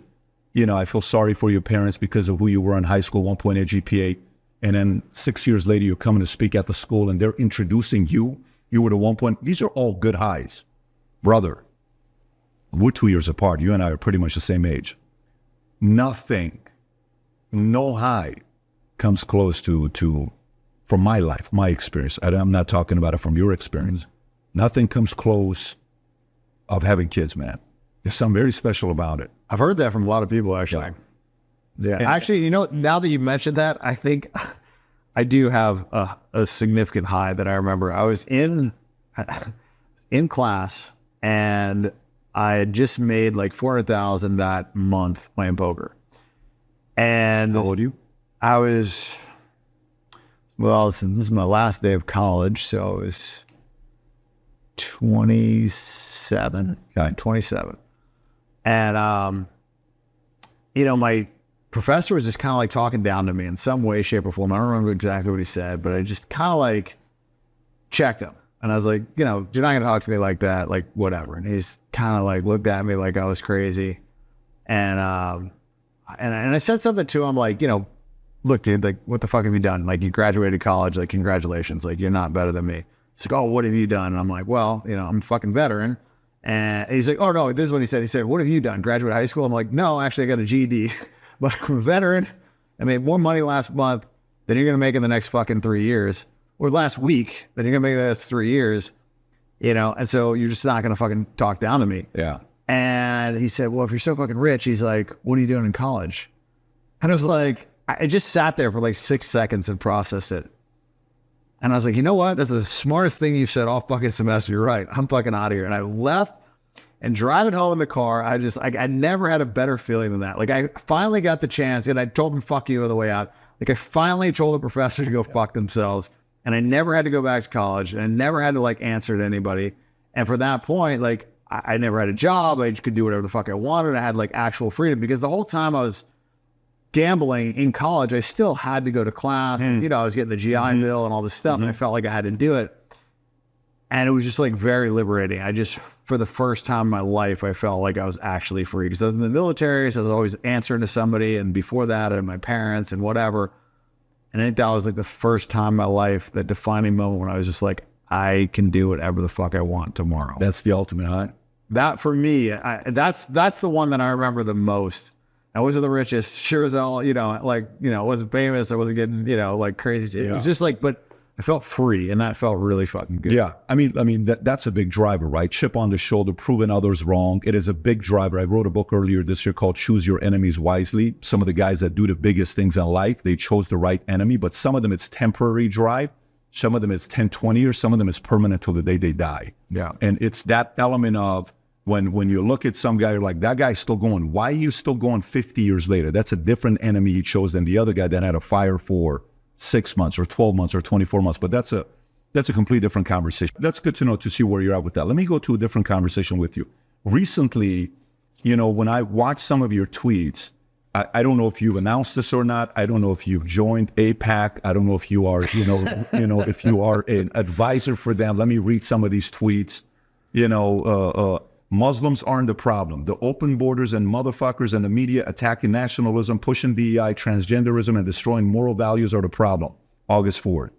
I feel sorry for your parents because of who you were in high school, 1.8 GPA. And then 6 years later, you're coming to speak at the school and they're introducing you. You were the 1 point. These are all good highs. Brother, we're 2 years apart. You and I are pretty much the same age. Nothing, no high comes close to from my life, my experience. I'm not talking about it from your experience. Nothing comes close of having kids, man. There's something very special about it. I've heard that from a lot of people, actually. Yeah. Actually, you know, now that you mentioned that, I think I do have a significant high that I remember. I was in class, and I had just made like $400,000 that month playing poker. And how old are you? I was, well, this is my last day of college, so it was 27. Okay. 27. And, you know, my professor was just kind of like talking down to me in some way, shape, or form. I don't remember exactly what he said, but I just kind of like checked him. And I was like, you know, you're not going to talk to me like that, like whatever. And he's kind of like looked at me like I was crazy. And I said something to him like, you know, look, dude, like, what the fuck have you done? Like, you graduated college, like, congratulations. Like, you're not better than me. He's like, oh, what have you done? And I'm like, well, you know, I'm a fucking veteran. And he's like, oh, no, this is what he said. He said, what have you done? Graduated high school? I'm like, no, actually, I got a GED. But I'm a veteran. I made more money last month than you're going to make in the next fucking 3 years. Or last week than you're going to make in the next 3 years. You know, and so you're just not going to fucking talk down to me. Yeah. And he said, well, if you're so fucking rich, he's like, what are you doing in college? And I was like, I just sat there for like 6 seconds and processed it. And I was like, you know what? That's the smartest thing you've said all fucking semester. You're right. I'm fucking out of here. And I left, and driving home in the car, I never had a better feeling than that. Like, I finally got the chance, and I told him, fuck you on the way out. Like, I finally told the professor to go fuck themselves. And I never had to go back to college, and I never had to like answer to anybody. And for that point, like, I never had a job. I could do whatever the fuck I wanted. I had like actual freedom, because the whole time I was gambling in college, I still had to go to class. You know, I was getting the GI Bill and all this stuff, and I felt like I had to do it. And it was just like very liberating. I just, for the first time in my life, I felt like I was actually free, because I was in the military, so I was always answering to somebody, and before that, and my parents and whatever. And I think that was like the first time in my life, that defining moment when I was just like, I can do whatever the fuck I want tomorrow. That's the ultimate high. That for me, that's the one that I remember the most. I wasn't the richest, sure as hell, you know, like, you know, I wasn't famous. I wasn't getting, you know, like crazy. It was just like, but I felt free, and that felt really fucking good. Yeah. I mean, that's a big driver, right? Chip on the shoulder, proving others wrong. It is a big driver. I wrote a book earlier this year called Choose Your Enemies Wisely. Some of the guys that do the biggest things in life, they chose the right enemy, but some of them it's temporary drive. Some of them it's 10, 20 years. Some of them it's permanent till the day they die. Yeah. And it's that element of when you look at some guy, you're like, that guy's still going. Why are you still going 50 years later? That's a different enemy he chose than the other guy that had a fire for 6 months or 12 months or 24 months. But that's a completely different conversation. That's good to know, to see where you're at with that. Let me go to a different conversation with you. Recently, you know, when I watched some of your tweets, I don't know if you've announced this or not. I don't know if you've joined AIPAC. I don't know if you are, if you are an advisor for them. Let me read some of these tweets. Muslims aren't the problem. The open borders and motherfuckers and the media attacking nationalism, pushing DEI, transgenderism, and destroying moral values are the problem. August 4th.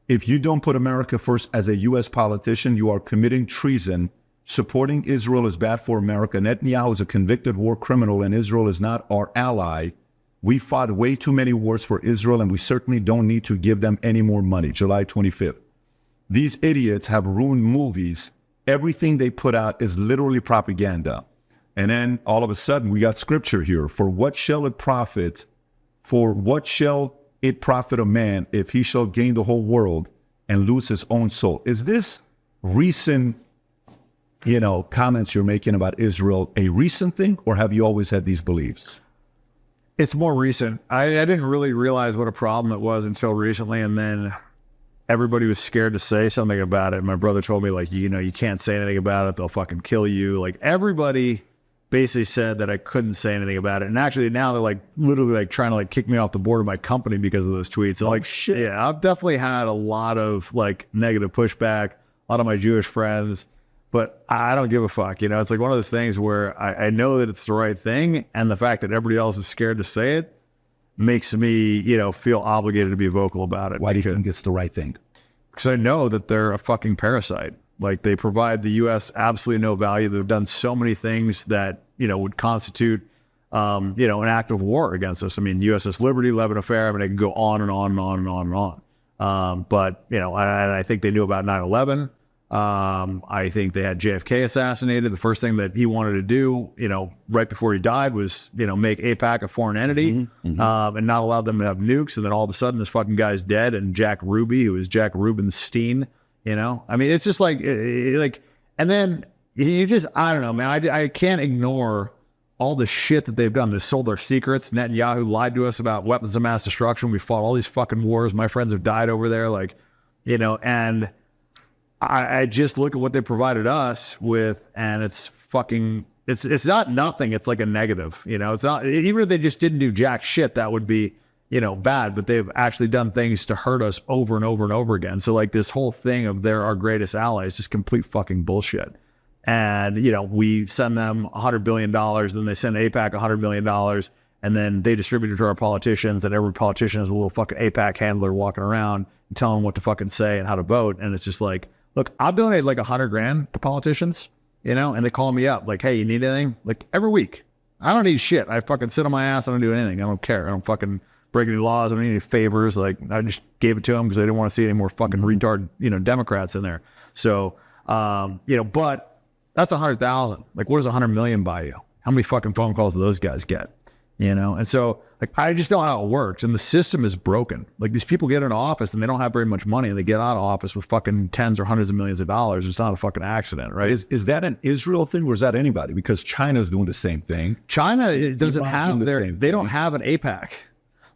If you don't put America first as a U.S. politician, you are committing treason. Supporting Israel is bad for America. Netanyahu is a convicted war criminal, and Israel is not our ally. We fought way too many wars for Israel, and we certainly don't need to give them any more money. July 25th. These idiots have ruined movies. Everything they put out is literally propaganda. And then all of a sudden we got scripture here. For what shall it profit a man if he shall gain the whole world and lose his own soul? Is this recent, comments you're making about Israel a recent thing, or have you always had these beliefs? It's more recent. I didn't really realize what a problem it was until recently, and then everybody was scared to say something about it. My brother told me, like, you can't say anything about it. They'll fucking kill you. Like, everybody basically said that I couldn't say anything about it. And actually now they're like literally like trying to like kick me off the board of my company because of those tweets. So, like, shit. Yeah, I've definitely had a lot of like negative pushback, a lot of my Jewish friends, but I don't give a fuck. It's like one of those things where I know that it's the right thing. And the fact that everybody else is scared to say it makes me, feel obligated to be vocal about it. Why do you think it's the right thing? Because I know that they're a fucking parasite. Like, they provide the U.S. absolutely no value. They've done so many things that, would constitute, an act of war against us. I mean, USS Liberty, Lebanon Affair. I mean, I can go on and on and on and on and on. But, I think they knew about 9/11. I think they had JFK assassinated. The first thing that he wanted to do, right before he died was, make AIPAC a foreign entity, and not allow them to have nukes. And then all of a sudden this fucking guy's dead. And Jack Ruby, who is Jack Rubenstein, I mean, it's just like, and then you just, I don't know, man, I can't ignore all the shit that they've done. They sold their secrets. Netanyahu lied to us about weapons of mass destruction. We fought all these fucking wars. My friends have died over there. And I just look at what they provided us with, and it's fucking, it's not nothing. It's like a negative, it's not, even if they just didn't do jack shit, that would be, bad, but they've actually done things to hurt us over and over and over again. So like this whole thing of they're our greatest allies, just complete fucking bullshit. And, we send them $100 billion, then they send AIPAC $100 million, and then they distribute it to our politicians, and every politician has a little fucking AIPAC handler walking around and telling them what to fucking say and how to vote. And it's just like, look, I'll donate like $100,000 to politicians, and they call me up like, hey, you need anything? Like every week. I don't need shit. I fucking sit on my ass. I don't do anything. I don't care. I don't fucking break any laws. I don't need any favors. Like I just gave it to them because I didn't want to see any more fucking retard, Democrats in there. So, but that's 100,000. Like, what does 100 million buy you? How many fucking phone calls do those guys get? And so like, I just know how it works. And the system is broken. Like these people get into office and they don't have very much money and they get out of office with fucking tens or hundreds of millions of dollars. It's not a fucking accident, right? Is that an Israel thing or is that anybody? Because China's doing the same thing. China doesn't have they don't have an AIPAC.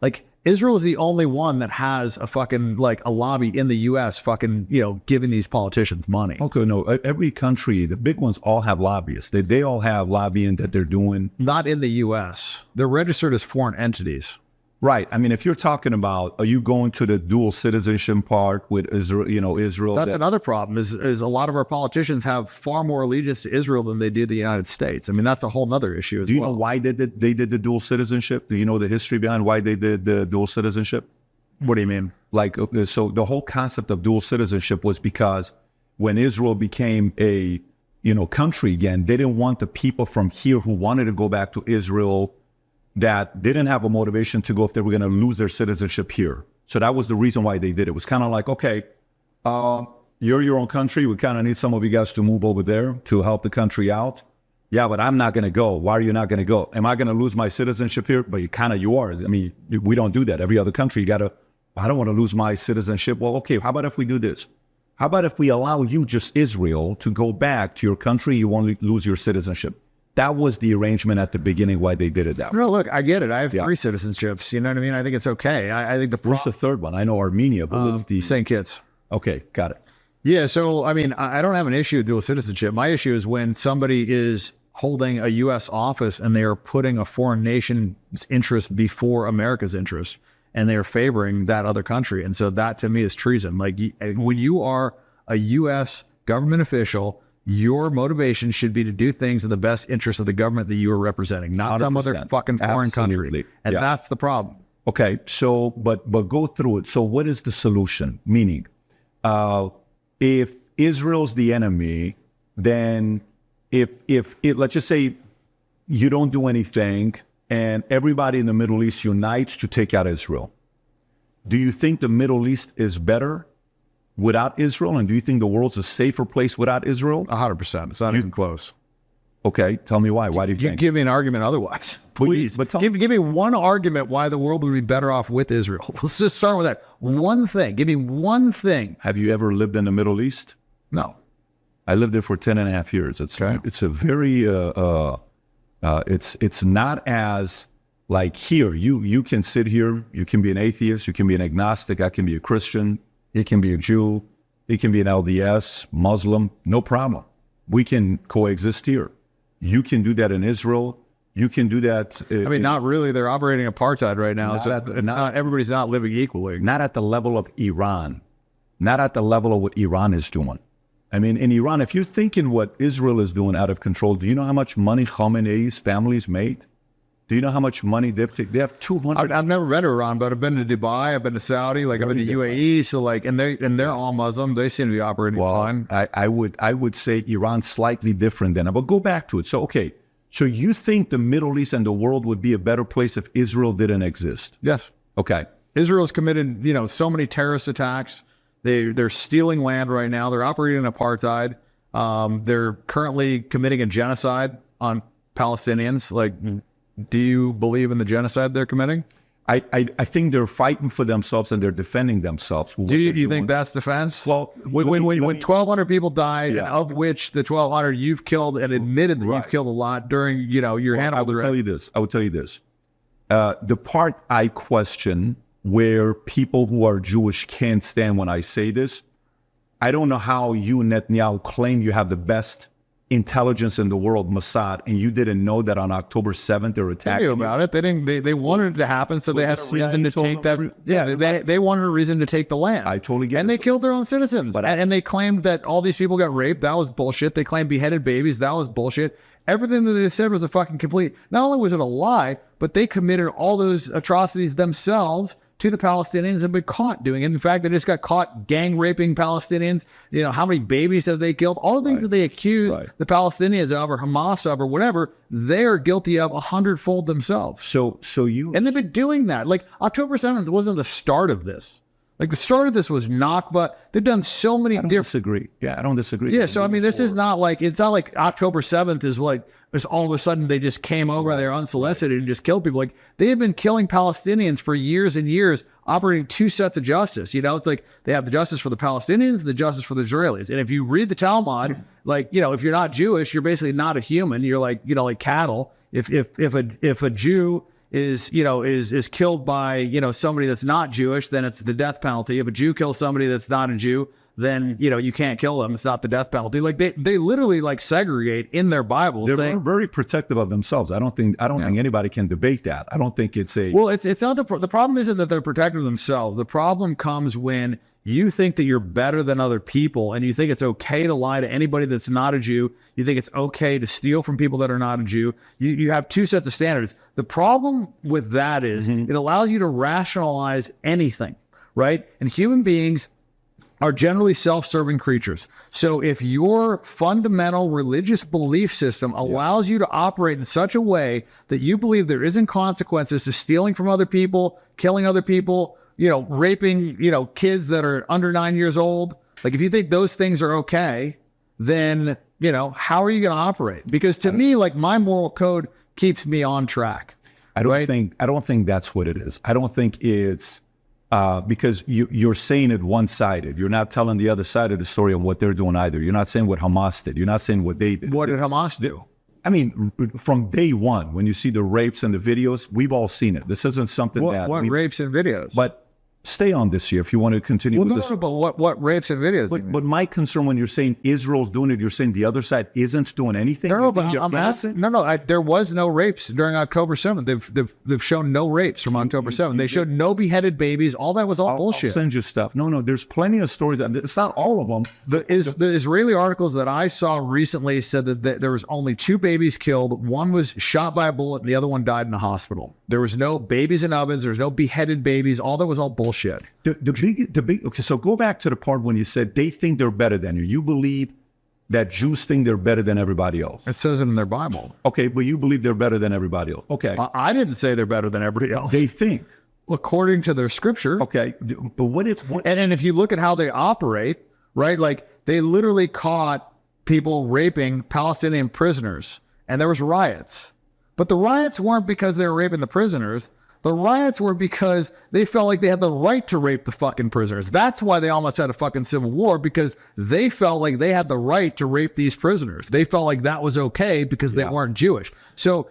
Like Israel is the only one that has a fucking like a lobby in the U.S. fucking, giving these politicians money. Okay, no, every country, the big ones all have lobbyists. They all have lobbying that they're doing. Not in the U.S. They're registered as foreign entities. Right. I mean, if you're talking about, are you going to the dual citizenship part with Israel, Israel? That's another problem is a lot of our politicians have far more allegiance to Israel than they do the United States. I mean, that's a whole nother issue as well. Do you know why they did the dual citizenship? Do you know the history behind why they did the dual citizenship? What do you mean? Like, so the whole concept of dual citizenship was because when Israel became a, country again, they didn't want the people from here who wanted to go back to Israel that didn't have a motivation to go if they were going to lose their citizenship here. So that was the reason why they did it. It was kind of like, okay, you're your own country. We kind of need some of you guys to move over there to help the country out. Yeah, but I'm not going to go. Why are you not going to go? Am I going to lose my citizenship here? But you are. I mean, we don't do that. Every other country, I don't want to lose my citizenship. Well, okay, how about if we do this? How about if we allow you, just Israel, to go back to your country, you won't lose your citizenship? That was the arrangement at the beginning why they did it that way. No, look, I get it. I have 3 citizenships. You know what I mean? I think it's okay. I think what's the third one? I know Armenia, but what's the St. Kitts? Okay, got it. Yeah, so I mean, I don't have an issue with dual citizenship. My issue is when somebody is holding a U.S. office and they are putting a foreign nation's interest before America's interest, and they are favoring that other country. And so that to me is treason. Like when you are a U.S. government official, your motivation should be to do things in the best interest of the government that you are representing, not 100%. Some other fucking foreign country. And that's the problem. Okay, so, but go through it. So what is the solution? Meaning, if Israel's the enemy, then if let's just say you don't do anything and everybody in the Middle East unites to take out Israel, do you think the Middle East is better without Israel? And do you think the world's a safer place without Israel? 100%. It's not even close. Okay, tell me why. Why do you think? Give me an argument otherwise, please. But give me one argument why the world would be better off with Israel. Let's just start with that. One thing. Give me one thing. Have you ever lived in the Middle East? No. I lived there for 10 and a half years. It's a very, it's not as like here. You can sit here. You can be an atheist. You can be an agnostic. I can be a Christian. He can be a Jew. He can be an LDS, Muslim. No problem. We can coexist here. You can do that in Israel. You can do that. I mean, not really. They're operating apartheid right now. So everybody's not living equally. Not at the level of Iran. Not at the level of what Iran is doing. I mean, in Iran, if you're thinking what Israel is doing out of control, do you know how much money Khamenei's family's made? Do you know how much money they've taken? They have 200. I've never been to Iran, but I've been to Dubai. I've been to Saudi. Like I've been to UAE. So like, and they're all Muslim. They seem to be operating fine. I would say Iran's slightly different than. But go back to it. So okay, so you think the Middle East and the world would be a better place if Israel didn't exist? Yes. Okay. Israel's committed, so many terrorist attacks. They're stealing land right now. They're operating apartheid. They're currently committing a genocide on Palestinians. Like, do you believe in the genocide they're committing? I think they're fighting for themselves and they're defending themselves. Do you think that's defense? Well, when 1,200 people died, Yeah. and of which the 1,200 you've killed and admitted that Right. you've killed a lot during, your handle. I will tell you this. The part I question where people who are Jewish can't stand when I say this, I don't know how you, Netanyahu, claim you have the best intelligence in the world, Mossad, and you didn't know that on October 7th they're They attacking knew about it. They didn't. They wanted it to happen, so they had a the reason to CIA take that. told them- Yeah, they wanted a reason to take the land. I totally get And it. they killed their own citizens. But and they claimed that all these people got raped. That was bullshit. They claimed beheaded babies. That was bullshit. Everything that they said was a fucking complete. Not only was it a lie, but they committed all those atrocities themselves to the Palestinians and been caught doing it. In fact, they just got caught gang raping Palestinians. How many babies have they killed? All the things that they accuse the Palestinians of or Hamas of or whatever, they're guilty of 100-fold themselves. So you And they've been doing that. Like, October 7th wasn't the start of this. Like, the start of this was Nakba. They've done so many different... disagree. Yeah, I don't disagree. Yeah, so I mean, this is not like, it's not like October 7th is like, it's all of a sudden they just came over there unsolicited and just killed people. Like, they have been killing Palestinians for years and years, operating two sets of justice. It's like they have the justice for the Palestinians and the justice for the Israelis. And if you read the Talmud, like, if you're not Jewish, you're basically not a human. You're like, like cattle. If a Jew is killed by, somebody that's not Jewish, then it's the death penalty. If a Jew kills somebody that's not a Jew, then, you can't kill them. It's not the death penalty. Like, they literally like segregate in their Bibles. They're very protective of themselves. I don't think anybody can debate that. I don't think it's a... Well, it's not the problem isn't that they're protective of themselves. The problem comes when you think that you're better than other people and you think it's okay to lie to anybody that's not a Jew. You think it's okay to steal from people that are not a Jew. You have two sets of standards. The problem with that is it allows you to rationalize anything, right? And human beings are generally self-serving creatures. So if your fundamental religious belief system allows you to operate in such a way that you believe there isn't consequences to stealing from other people, killing other people, raping, kids that are under 9 years old, like if you think those things are okay, then, how are you going to operate? Because to me, like, my moral code keeps me on track. I don't think that's what it is. I don't think it's because you're saying it one-sided. You're not telling the other side of the story of what they're doing either. You're not saying what Hamas did. You're not saying what they did. What did Hamas do? I mean, from day one, when you see the rapes and the videos, we've all seen it. This isn't something What rapes and videos? But stay on this here if you want to continue with this. But what rapes and videos? But my concern when you're saying Israel's doing it, you're saying the other side isn't doing anything? No, but I'm asking. There was no rapes during October 7th. They've shown no rapes from October 7th. They showed no beheaded babies. All that was all bullshit. I'll send you stuff. No, there's plenty of stories. It's not all of them. The Israeli articles that I saw recently said that there was only 2 babies killed. One was shot by a bullet and the other one died in a hospital. There was no babies in ovens. There was no beheaded babies. All that was all bullshit. The big, okay, so go back to the part when you said they think they're better than you. You believe that Jews think they're better than everybody else. It says it in their Bible. Okay, but you believe they're better than everybody else. Okay. I didn't say they're better than everybody else. They think. According to their scripture. Okay, but what if... And if you look at how they operate, right, like they literally caught people raping Palestinian prisoners and there was riots. But the riots weren't because they were raping the prisoners. The riots were because they felt like they had the right to rape the fucking prisoners. That's why they almost had a fucking civil war, because they felt like they had the right to rape these prisoners. They felt like that was okay because they weren't Jewish. So,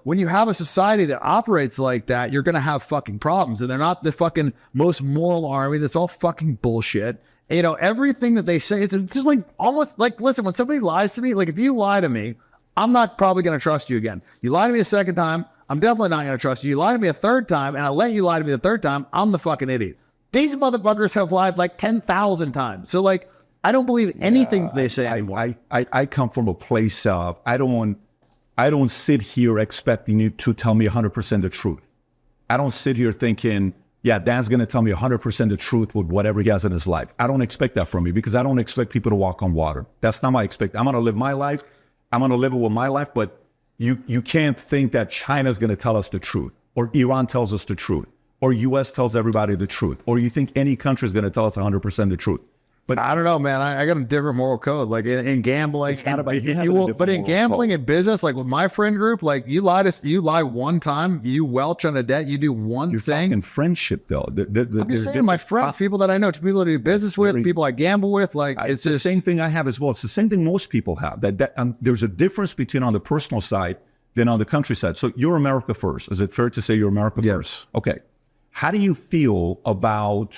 when you have a society that operates like that, you're going to have fucking problems. And they're not the fucking most moral army. That's all fucking bullshit. Everything that they say, it's just like almost like, listen, when somebody lies to me, like if you lie to me, I'm not probably going to trust you again. You lie to me a second time, I'm definitely not going to trust you. You lie to me a third time, and I let you lie to me the third time, I'm the fucking idiot. These motherfuckers have lied like 10,000 times. So, like, I don't believe anything they say anymore. I come from a place of, I don't sit here expecting you to tell me 100% the truth. I don't sit here thinking, yeah, Dan's going to tell me 100% the truth with whatever he has in his life. I don't expect that from you because I don't expect people to walk on water. That's not my expectation. I'm going to live my life. I'm going to live it with my life, but you can't think that China's going to tell us the truth, or Iran tells us the truth, or U.S. tells everybody the truth, or you think any country is going to tell us 100% the truth? But I don't know, man. I got a different moral code. Like in gambling, it's not about but in gambling and business, like with my friend group, like you lie one time, you welch on a debt, you do one You're thing. talking friendship, though. I'm just saying, my friends, people that I know, people that I do business with, people I gamble with, like it's the same thing I have as well. It's the same thing most people have. There's a difference between on the personal side than on the country side. So you're America first. Is it fair to say you're America first? Okay. How do you feel about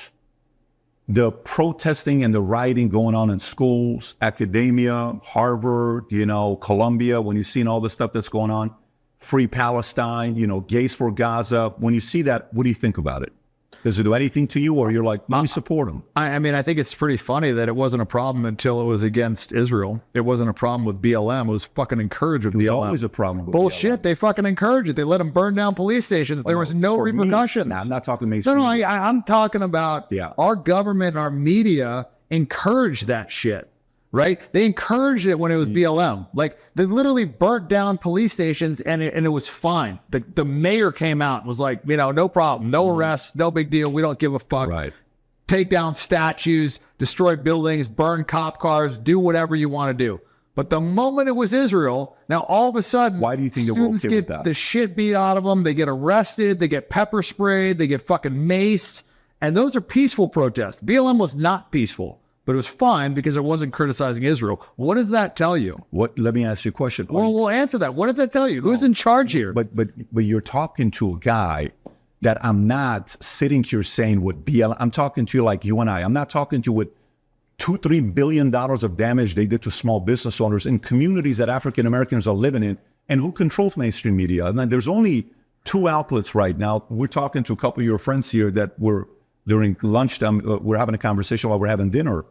the protesting and the rioting going on in schools, academia, Harvard, Columbia, when you've seen all the stuff that's going on, Free Palestine, Gays for Gaza, when you see that, what do you think about it? Does it do anything to you, or you're like, let me support them? I mean, I think it's pretty funny that it wasn't a problem until it was against Israel. It wasn't a problem with BLM. It was fucking encouraged with BLM. It was always a problem with Bullshit. BLM. They fucking encouraged it. They let them burn down police stations. There was no repercussions. I'm not talking mainstream. No, I'm talking about our government, our media encouraged that shit. Right? They encouraged it when it was BLM. Like, they literally burnt down police stations and it was fine. The mayor came out and was like, no problem, no arrests, no big deal. We don't give a fuck. Right. Take down statues, destroy buildings, burn cop cars, do whatever you want to do. But the moment it was Israel, now all of a sudden, why do you think students okay get the shit beat out of them? They get arrested, they get pepper sprayed, they get fucking maced. And those are peaceful protests. BLM was not peaceful. But it was fine because it wasn't criticizing Israel. What does that tell you? Let me ask you a question. Well, we'll answer that. What does that tell you? Who's in charge here? But you're talking to a guy that I'm not sitting here saying what BLM. I'm talking to you like you and I. I'm not talking to you with $2-3 billion of damage they did to small business owners in communities that African Americans are living in, and who controls mainstream media. And there's only 2 outlets right now. We're talking to a couple of your friends here that were during lunchtime. We're having a conversation while we're having dinner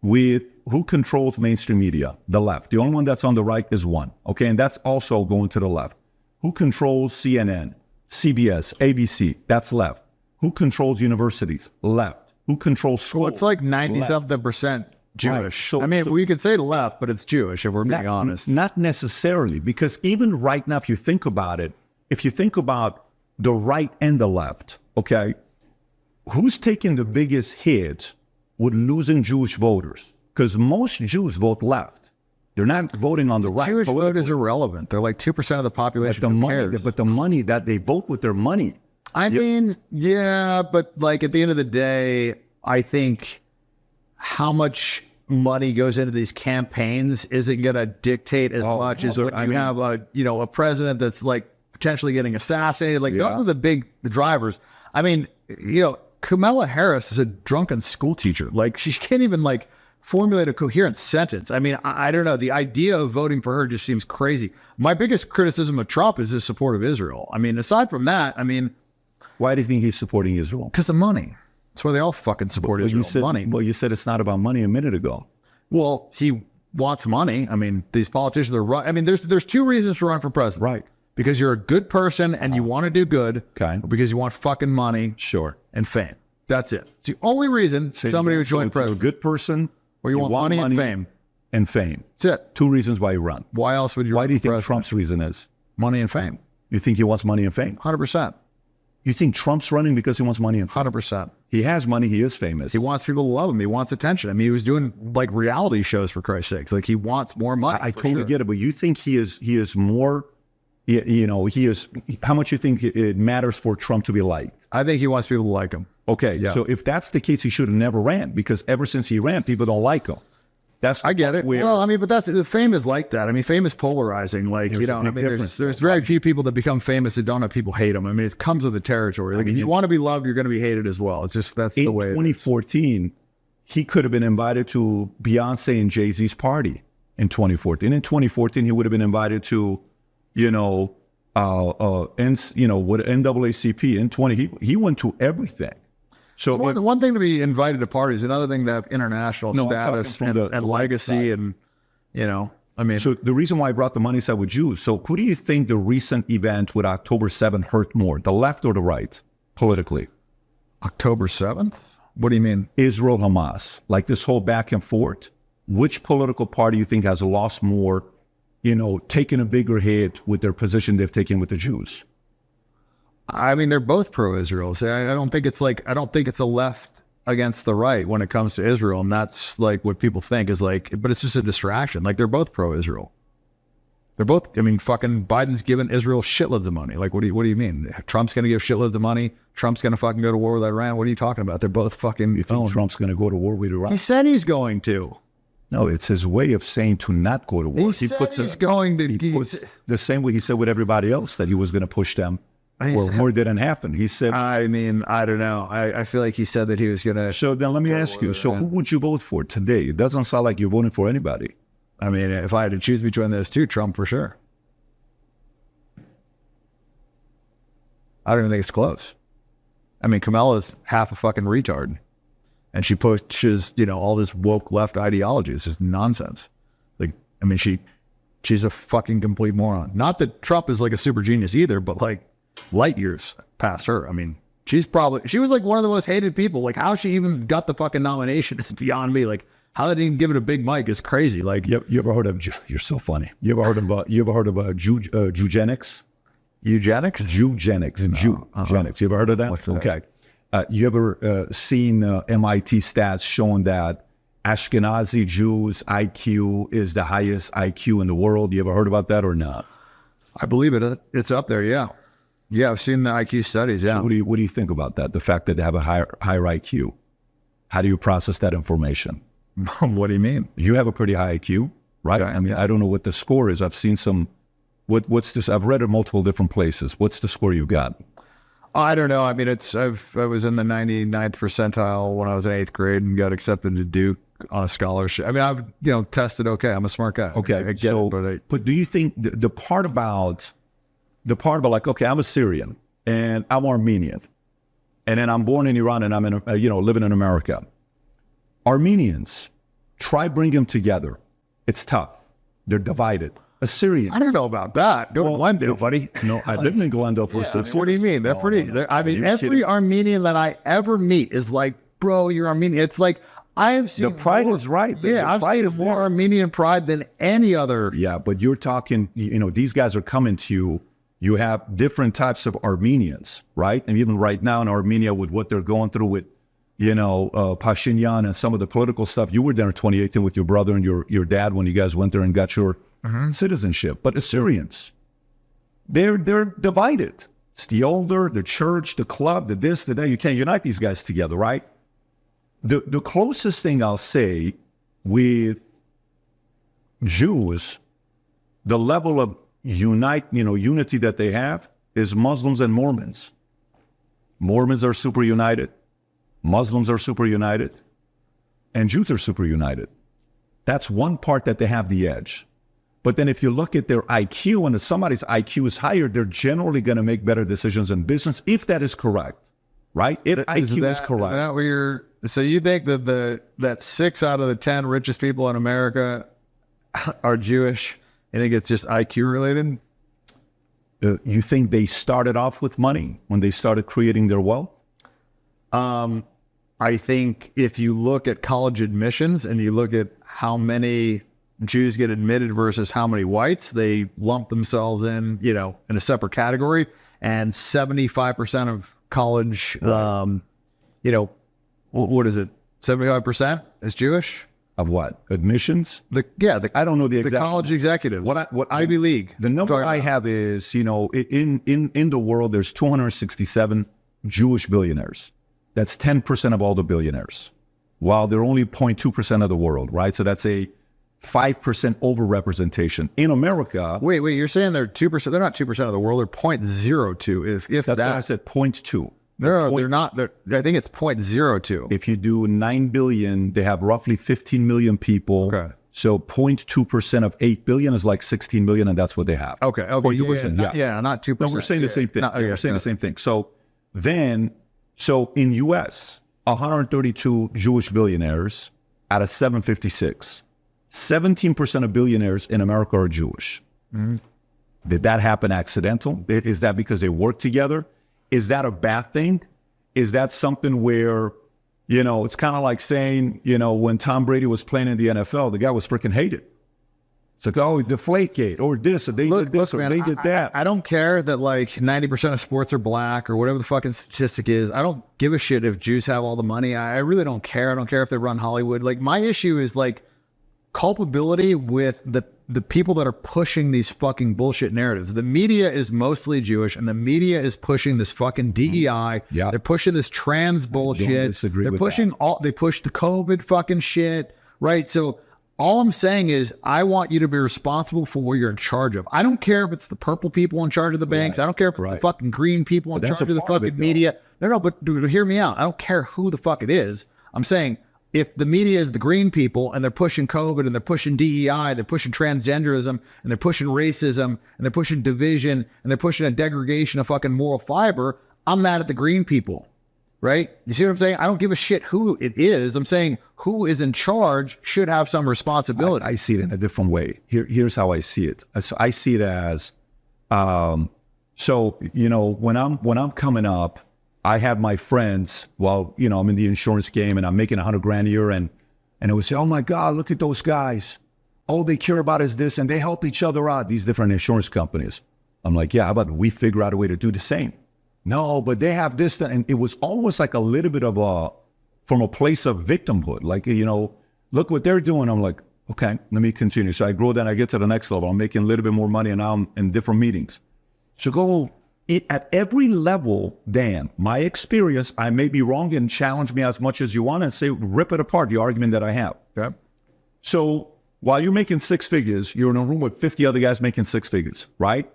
with who controls mainstream media, the left. The only one that's on the right is one, okay? And that's also going to the left. Who controls CNN, CBS, ABC? That's left. Who controls universities? Left. Who controls schools? Well, it's like 90-something% Jewish. Right. We could say left, but it's Jewish if we're being honest. Not necessarily, because even right now, if you think about it, if you think about the right and the left, okay, who's taking the biggest hit with losing Jewish voters? Because most Jews vote left. They're not voting on the right. Jewish vote is irrelevant. They're like 2% of the population. But the money that they vote with their money. I mean, yeah, but like at the end of the day, I think how much money goes into these campaigns isn't going to dictate as much as when you have a president that's like potentially getting assassinated. Like those are the drivers. I mean, Kamala Harris is a drunken school teacher. Like, she can't even like formulate a coherent sentence. I mean, I don't know. The idea of voting for her just seems crazy. My biggest criticism of Trump is his support of Israel. I mean, aside from that, why do you think he's supporting Israel? Because of money. That's why they all fucking support Israel. Money. Well, you said it's not about money a minute ago. Well, he wants money. I mean, these politicians are right. I mean, there's 2 reasons to run for president. Right. Because you're a good person and you want to do good. Okay. Or because you want fucking money. Sure. And fame. That's it. It's the only reason somebody would join president. A good person. Or you want money and fame. And fame. That's it. 2 reasons why you run. Why else would you run? Why do you think president? Trump's reason is? Money and fame. You think he wants money and fame? 100%. You think Trump's running because he wants money and fame? 100%. He has money. He is famous. He wants people to love him. He wants attention. I mean, he was doing like reality shows, for Christ's sakes. Like, he wants more money. I totally get it. But you think he is more... he is. How much you think it matters for Trump to be liked? I think he wants people to like him. Okay, so if that's the case, he should have never ran, because ever since he ran, people don't like him. I get it. Well, I mean, but the fame is like that. I mean, fame is polarizing. Like, there's very few people that become famous that don't have people hate them. I mean, it comes with the territory. Like, if you want to be loved, you're going to be hated as well. It's just, that's the way. In 2014, he could have been invited to Beyonce and Jay-Z's party in 2014. In 2014, he would have been invited to, with NAACP in 20. He went to everything. So one thing to be invited to parties, another thing to have international status and legacy, and So the reason why I brought the money side with Jews. So who do you think the recent event with October 7th hurt more, the left or the right, politically? October 7th? What do you mean? Israel, Hamas, like this whole back and forth. Which political party you think has lost more, taken a bigger hit with their position they've taken with the Jews? I mean, they're both pro-Israel. So I don't think it's a left against the right when it comes to Israel. And that's like what people think is like, but it's just a distraction. Like they're both pro-Israel. They're both, I mean, fucking Biden's giving Israel shitloads of money. Like, what do you mean? Trump's going to give shitloads of money. Trump's going to fucking go to war with Iran. What are you talking about? They're both fucking. You think Trump's going to go to war with Iran? He said he's going to. No, it's his way of saying to not go to war. He puts the same way he said with everybody else that he was going to push them. Well, more didn't happen. He said. I mean, I don't know. I feel like he said that he was going to. So then let me ask you. So who would you vote for today? It doesn't sound like you're voting for anybody. I mean, if I had to choose between those two, Trump for sure. I don't even think it's close. I mean, Kamala's half a fucking retard. And she pushes, all this woke left ideology. It's just nonsense. Like, I mean, she's a fucking complete moron. Not that Trump is like a super genius either, but like light years past her. I mean, she was like one of the most hated people. Like how she even got the fucking nomination is beyond me. Like how they didn't give it a big mic is crazy. Like you ever heard of, you're so funny. You ever heard of eugenics? Eugenics? Eugenics. Eugenics. You ever heard of that? What's that? Okay. You ever seen MIT stats showing that Ashkenazi Jews' IQ is the highest IQ in the world? You ever heard about that or not? I believe it. It's up there, yeah. Yeah, I've seen the IQ studies, yeah. So what do you think about that? The fact that they have a higher IQ? How do you process that information? What do you mean? You have a pretty high IQ, right? Okay. I mean, I don't know what the score is. I've seen some. What's this? I've read it multiple different places. What's the score you got? I don't know. I mean, I was in the 99th percentile when I was in 8th grade and got accepted to Duke on a scholarship. I mean, I've tested okay. I'm a smart guy. Okay, I get it, but do you think the part about like, okay, I'm a Syrian and I'm Armenian, and then I'm born in Iran and I'm in living in America. Armenians, try bring them together. It's tough. They're divided. Assyrians. I don't know about that. Go to Glendale, buddy. No, I lived in Glendale for 6 years. What do you mean? They're pretty. I mean, every Armenian that I ever meet is like, bro, you're Armenian. It's like, I have seen. The pride is right. Yeah, I've seen more Armenian pride than any other. Yeah, but you're talking, these guys are coming to you. You have different types of Armenians, right? And even right now in Armenia with what they're going through with, Pashinyan and some of the political stuff. You were there in 2018 with your brother and your dad when you guys went there and got your citizenship. But Assyrians, they're divided. It's the older, the church, the club, the this, the that. You can't unite these guys together, right? The closest thing I'll say with Jews, the level of unity that they have is Muslims and Mormons. Mormons are super united. Muslims are super united. And Jews are super united. That's one part that they have the edge. But then if you look at their IQ, and if somebody's IQ is higher, they're generally going to make better decisions in business, if that is correct, right? If IQ is correct. Is that where so you think that 6 out of the 10 richest people in America are Jewish? You think it's just IQ related? You think they started off with money when they started creating their wealth? I think if you look at college admissions and you look at how many Jews get admitted versus how many whites, they lump themselves in, in a separate category. And 75% of college, what is it? 75% is Jewish. Of what? Admissions? I don't know the exact. The college executives. What Ivy League? The number I have is, in the world, there's 267 Jewish billionaires. That's 10% of all the billionaires, while they're only 0.2% of the world, right? So that's a 5% overrepresentation. In America... Wait, you're saying they're 2%? They're not 2% of the world, they're 0.02. If that's what I said, 0.2. No, they're not. I think it's 0.02. If you do 9 billion, they have roughly 15 million people. Okay. So 0.2% of 8 billion is like 16 million, and that's what they have. Okay. 0.2%, yeah, not 2%. No, we're saying the same thing. We're saying the same thing. So in U.S., 132 Jewish billionaires out of 756. 17% of billionaires in America are Jewish. Mm-hmm. Did that happen accidental? Is that because they work together? Is that a bad thing? Is that something where, it's kind of like saying, when Tom Brady was playing in the NFL, the guy was freaking hated. It's like, oh, Deflategate, or this, or they did this, or they did that. I don't care that like 90% of sports are black or whatever the fucking statistic is. I don't give a shit if Jews have all the money. I really don't care. I don't care if they run Hollywood. Like, my issue is like culpability with the people that are pushing these fucking bullshit narratives. The media is mostly Jewish, and the media is pushing this fucking DEI. Yeah. They're pushing this trans bullshit. They're pushing that. They push the COVID fucking shit, right? So all I'm saying is I want you to be responsible for what you're in charge of. I don't care if it's the purple people in charge of the banks. I don't care if it's the fucking green people in charge of the fucking media. No, but dude, hear me out. I don't care who the fuck it is. I'm saying if the media is the green people and they're pushing COVID and they're pushing DEI, they're pushing transgenderism and they're pushing racism and they're pushing division and they're pushing a degradation of fucking moral fiber, I'm mad at the green people. Right? You see what I'm saying? I don't give a shit who it is. I'm saying who is in charge should have some responsibility. I see it in a different way. Here's how I see it. So I see it as, so, you know, when I'm coming up, I have my friends, well, you know, I'm in the insurance game and I'm making $100,000 a year, and they would say, oh my God, look at those guys. All they care about is this, and they help each other out, these different insurance companies. I'm like, yeah, how about we figure out a way to do the same? No, but they have this, and it was almost like a little bit of from a place of victimhood. Like, you know, look what they're doing. I'm like, okay, let me continue. So I grow, then I get to the next level. I'm making a little bit more money, and now I'm in different meetings. So go at every level, Dan, my experience, I may be wrong, and challenge me as much as you want and say, rip it apart, the argument that I have. Okay. So while you're making six figures, you're in a room with 50 other guys making six figures, right?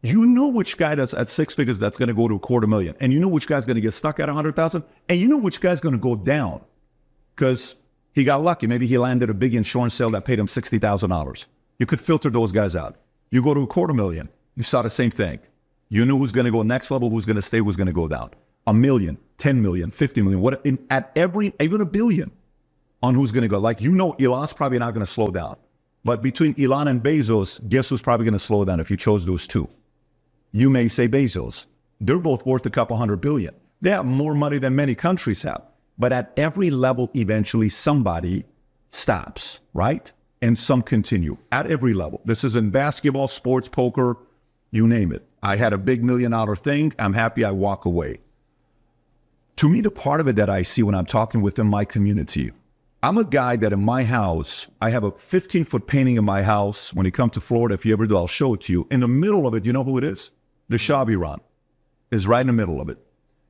You know which guy that's at six figures that's going to go to $250,000, and you know which guy's going to get stuck at 100,000, and you know which guy's going to go down because he got lucky. Maybe he landed a big insurance sale that paid him $60,000. You could filter those guys out. You go to $250,000, you saw the same thing. You know who's going to go next level, who's going to stay, who's going to go down. $1 million, $10 million, $50 million, at every, even $1 billion on who's going to go. Like, you know, Elon's probably not going to slow down. But between Elon and Bezos, guess who's probably going to slow down if you chose those two? You may say Bezos. They're both worth a couple $100 billion. They have more money than many countries have. But at every level, eventually somebody stops, right? And some continue at every level. This is in basketball, sports, poker, you name it. I had a big $1 million thing. I'm happy I walk away. To me, the part of it that I see when I'm talking within my community, I'm a guy that in my house, I have a 15-foot painting in my house. When you come to Florida, if you ever do, I'll show it to you. In the middle of it, you know who it is? The Shah of Iran is right in the middle of it.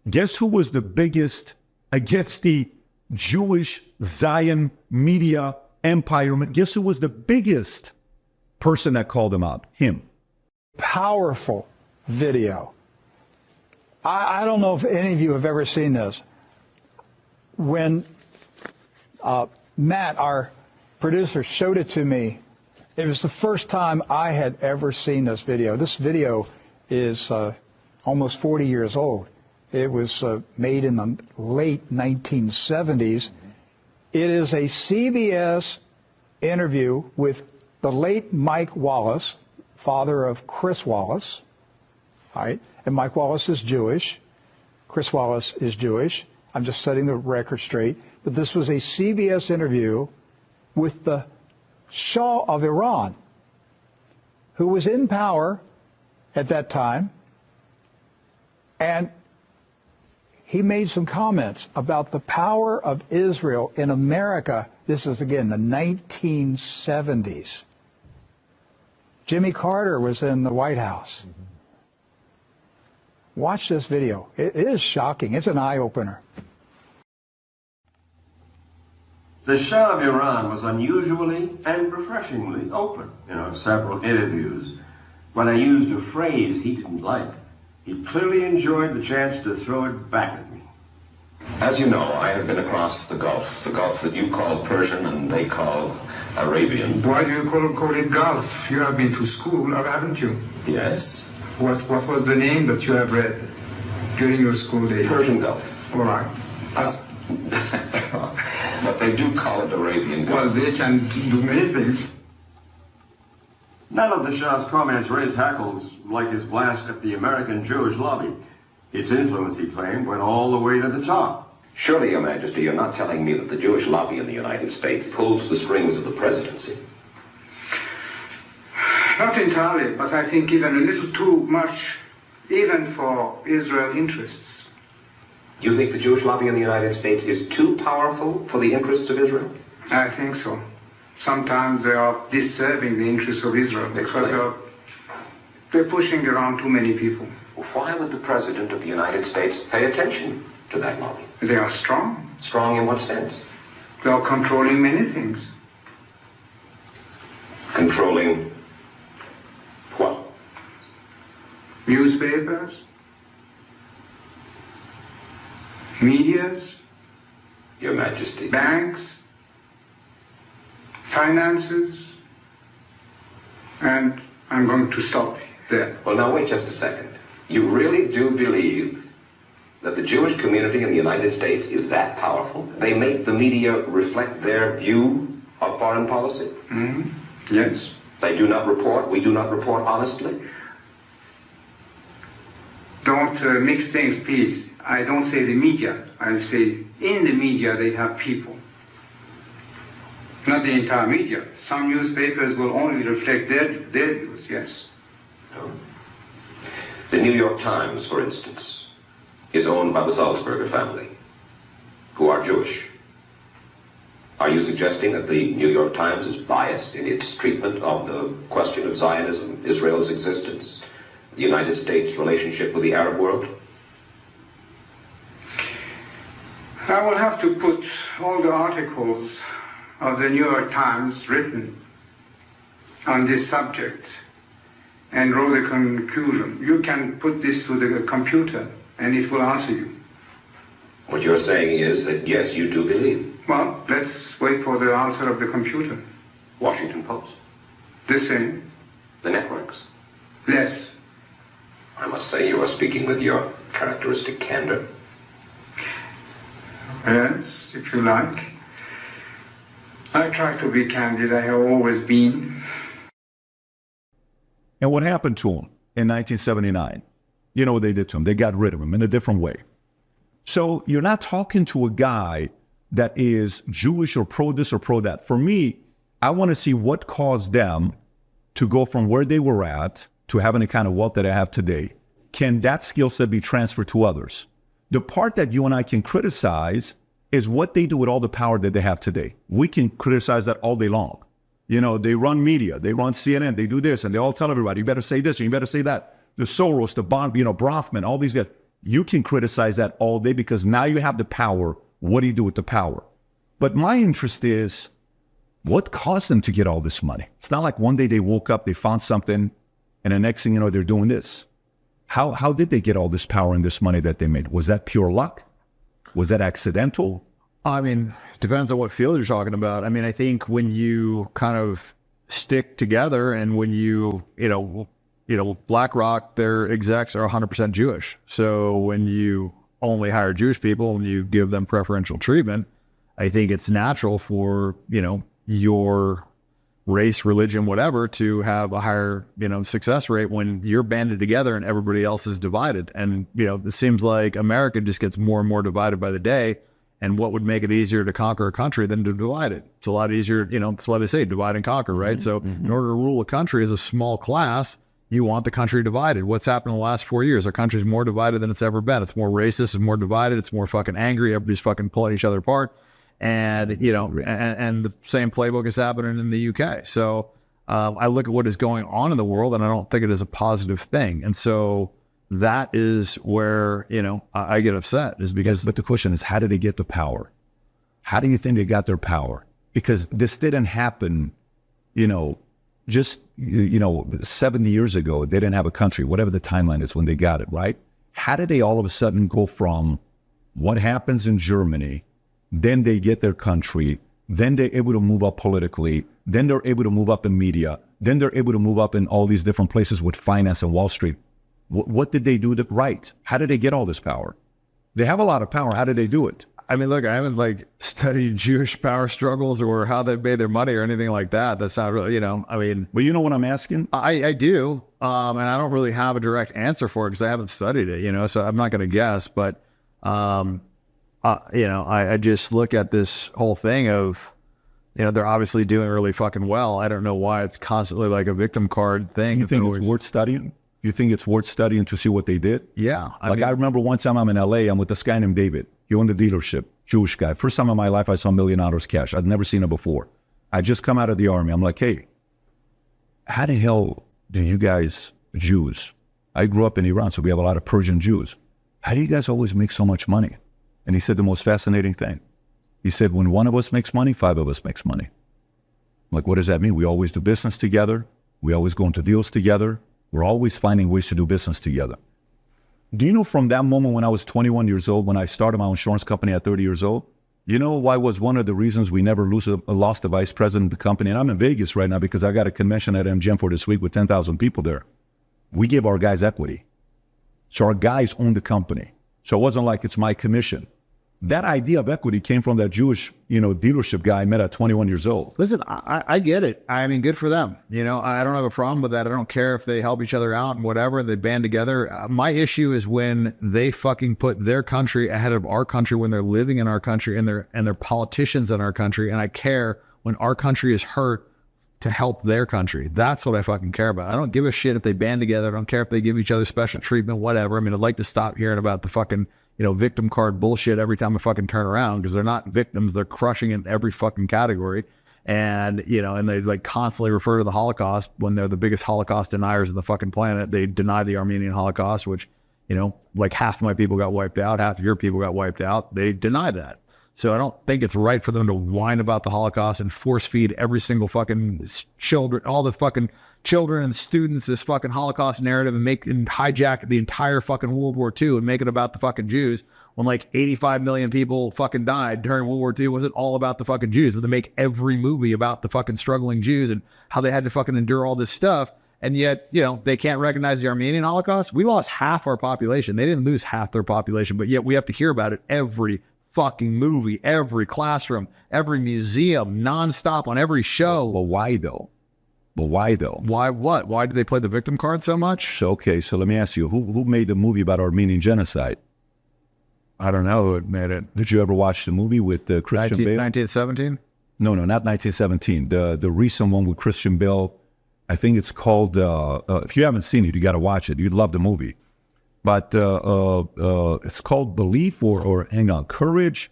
Guess who was the biggest against the Jewish Zion media empire? Guess who was the biggest person that called him out? Him. Powerful video. I don't know if any of you have ever seen this. When Matt, our producer, showed it to me, it was the first time I had ever seen this video. This video is almost 40 years old. It was made in the late 1970s. It is a CBS interview with the late Mike Wallace, father of Chris Wallace, right? And Mike Wallace is Jewish. Chris Wallace is Jewish. I'm just setting the record straight. But this was a CBS interview with the Shah of Iran, who was in power at that time. And he made some comments about the power of Israel in America. This is, again, the 1970s. Jimmy Carter was in the White House. Watch this video. It is shocking. It's an eye-opener. The Shah of Iran was unusually and refreshingly open in several interviews. When I used a phrase he didn't like, he clearly enjoyed the chance to throw it back at me. As you know, I have been across the Gulf that you call Persian and they call Arabian. Why do you call it Gulf? You have been to school, haven't you? Yes. What was the name that you have read during your school days? Persian Gulf. All right. But they do call it Arabian Gulf. Well, they can do many things. None of the Shah's comments raised hackles like his blast at the American Jewish lobby. Its influence, he claimed, went all the way to the top. Surely, Your Majesty, you're not telling me that the Jewish lobby in the United States pulls the strings of the presidency. Not entirely, but I think even a little too much, even for Israel interests. You think the Jewish lobby in the United States is too powerful for the interests of Israel? I think so. Sometimes they are disserving the interests of Israel because they're pushing around too many people. Why would the President of the United States pay attention to that lobby? They are strong. Strong in what sense? They are controlling many things. Controlling what? Newspapers, medias, Your Majesty. banks, finances, and I'm going to stop there. Well, now wait just a second. You really do believe that the Jewish community in the United States is that powerful? They make the media reflect their view of foreign policy? Yes. They do not report, we do not report honestly? Don't mix things, please. I don't say the media. I say in the media they have people. Not the entire media. Some newspapers will only reflect their views, yes. No. The New York Times, for instance, is owned by the Salzburger family, who are Jewish. Are you suggesting that the New York Times is biased in its treatment of the question of Zionism, Israel's existence, the United States' relationship with the Arab world? I will have to put all the articles of the New York Times written on this subject and draw the conclusion. You can put this to the computer and it will answer you. What you're saying is that, yes, you do believe. Well, let's wait for the answer of the computer. Washington Post, The same. the networks. Less. I must say you are speaking with your characteristic candor. Yes, if you like. I try to be candid. I have always been. And what happened to him in 1979? You know what they did to him? They got rid of him in a different way. So you're not talking to a guy that is Jewish or pro this or pro that. For me, I want to see what caused them to go from where they were at to having the kind of wealth that I have today. Can that skill set be transferred to others? The part that you and I can criticize is what they do with all the power that they have today. We can criticize that all day long. You know, they run media, they run CNN, they do this, and they all tell everybody, you better say this, and you better say that. The Soros, the Bond, Bronfman, all these guys. You can criticize that all day because now you have the power. What do you do with the power? But my interest is, what caused them to get all this money? It's not like one day they woke up, they found something, and the next thing you know, they're doing this. How did they get all this power and this money that they made? Was that pure luck? Was that accidental? I mean, depends on what field you're talking about. I mean, I think when you kind of stick together and when you BlackRock, their execs are 100% Jewish. So when you only hire Jewish people and you give them preferential treatment, I think it's natural for, your race, religion, whatever, to have a higher, success rate when you're banded together and everybody else is divided. And, it seems like America just gets more and more divided by the day. And what would make it easier to conquer a country than to divide it? It's a lot easier, that's why they say divide and conquer, right? Mm-hmm. So in order to rule a country as a small class, you want the country divided. What's happened in the last 4 years? Our country's more divided than it's ever been. It's more racist, it's more divided, it's more fucking angry. Everybody's fucking pulling each other apart. And, and the same playbook is happening in the UK. So I look at what is going on in the world and I don't think it is a positive thing. And so that is where, I get upset is because... But the question is, how did they get the power? How do you think they got their power? Because this didn't happen, just 70 years ago. They didn't have a country, whatever the timeline is when they got it, right? How did they all of a sudden go from what happens in Germany, then they get their country, then they're able to move up politically, then they're able to move up in media, then they're able to move up in all these different places with finance and Wall Street? What did they do right? How did they get all this power? They have a lot of power. How did they do it? I mean, look, I haven't studied Jewish power struggles or how they made their money or anything like that. That's not really, Well, you know what I'm asking? I do. And I don't really have a direct answer for it because I haven't studied it, so I'm not going to guess. But, I just look at this whole thing of, you know, they're obviously doing really fucking well. I don't know why it's constantly like a victim card thing. You think it's worth studying? You think it's worth studying to see what they did? Yeah. I remember one time I'm in LA, I'm with this guy named David. He owned a dealership, Jewish guy. First time in my life I saw $1 million cash. I'd never seen it before. I just come out of the army. I'm like, hey, how the hell do you guys, Jews, I grew up in Iran, so we have a lot of Persian Jews. How do you guys always make so much money? And he said the most fascinating thing. He said, when one of us makes money, 5 of us makes money. I'm like, what does that mean? We always do business together. We always go into deals together. We're always finding ways to do business together. Do you know from that moment when I was 21 years old, when I started my insurance company at 30 years old, you know why was one of the reasons we never lost the vice president of the company? And I'm in Vegas right now because I got a convention at MGM for this week with 10,000 people there. We give our guys equity. So our guys own the company. So it wasn't like it's my commission. That idea of equity came from that Jewish, dealership guy I met at 21 years old. Listen, I get it. I mean, good for them. I don't have a problem with that. I don't care if they help each other out and whatever, they band together. My issue is when they fucking put their country ahead of our country, when they're living in our country and they're politicians in our country. And I care when our country is hurt to help their country. That's what I fucking care about. I don't give a shit if they band together. I don't care if they give each other special treatment, whatever. I mean, I'd like to stop hearing about the fucking victim card bullshit every time I fucking turn around, because they're not victims. They're crushing in every fucking category. And, and they like constantly refer to the Holocaust when they're the biggest Holocaust deniers on the fucking planet. They deny the Armenian Holocaust, which, like half of my people got wiped out, half of your people got wiped out. They deny that. So I don't think it's right for them to whine about the Holocaust and force feed every single fucking children, all the fucking children and students this fucking Holocaust narrative and hijack the entire fucking World War II and make it about the fucking Jews when like 85 million people fucking died during World War II. It wasn't all about the fucking Jews, but they make every movie about the fucking struggling Jews and how they had to fucking endure all this stuff. And yet, they can't recognize the Armenian Holocaust. We lost half our population. They didn't lose half their population, but yet we have to hear about it every fucking movie, every classroom, every museum, nonstop on every show. But why though? Why what? Why do they play the victim card so much? So let me ask you, who made the movie about Armenian genocide? I don't know who made it. Did you ever watch the movie with Christian Bale? 1917? No, not 1917. The recent one with Christian Bale. I think it's called, if you haven't seen it, you got to watch it. You'd love the movie. But it's called Belief or hang on, Courage,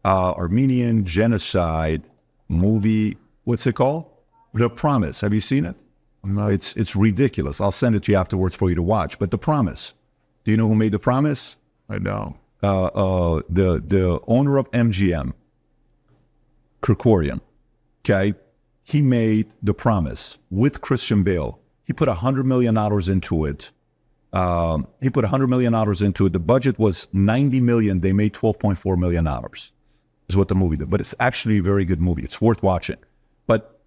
Armenian Genocide movie. What's it called? The Promise. Have you seen it? No. It's ridiculous. I'll send it to you afterwards for you to watch. But The Promise. Do you know who made The Promise? I know. The owner of MGM, Kerkorian. Okay? He made The Promise with Christian Bale. He put $100 million into it. The budget was $90 million. They made $12.4 million is what the movie did. But it's actually a very good movie. It's worth watching. But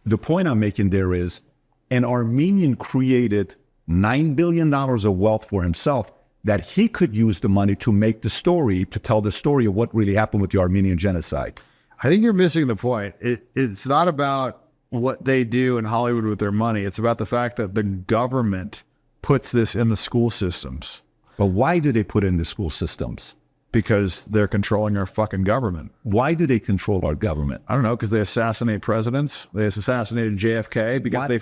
the point I'm making there is an Armenian created $9 billion of wealth for himself that he could use the money to make the story, to tell the story of what really happened with the Armenian genocide. I think you're missing the point. It's not about what they do in Hollywood with their money. It's about the fact that the government puts this in the school systems. But why do they put it in the school systems? Because they're controlling our fucking government. Why do they control our government? I don't know, because they assassinate presidents. They assassinated JFK because they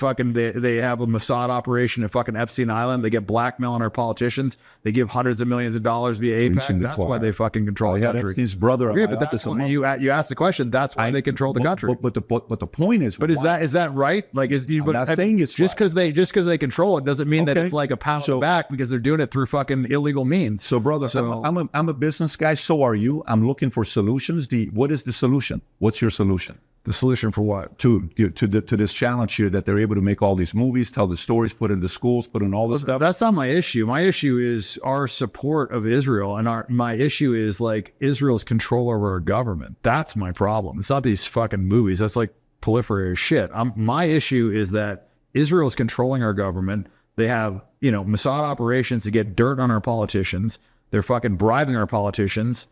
have a Mossad operation at fucking Epstein Island. They get blackmail on our politicians. They give hundreds of millions of dollars via APAC. That's why they fucking control the country. Epstein's brother. Yeah, but that's why you asked the question. That's why they control the country. But the point is. But is that right? Like, I'm not saying it's just because they control it doesn't mean that it's like a pound on the back because they're doing it through fucking illegal means. So brother, I'm a business guy, so are you. I'm looking for solutions. What is the solution? What's your solution? The solution for what? To this challenge here that they're able to make all these movies, tell the stories, put in the schools, put in all this stuff. That's not my issue. My issue is our support of Israel, and my issue is like Israel's control over our government. That's my problem. It's not these fucking movies. That's like proliferated shit. My issue is that Israel's controlling our government. They have Mossad operations to get dirt on our politicians. They're fucking bribing our politicians.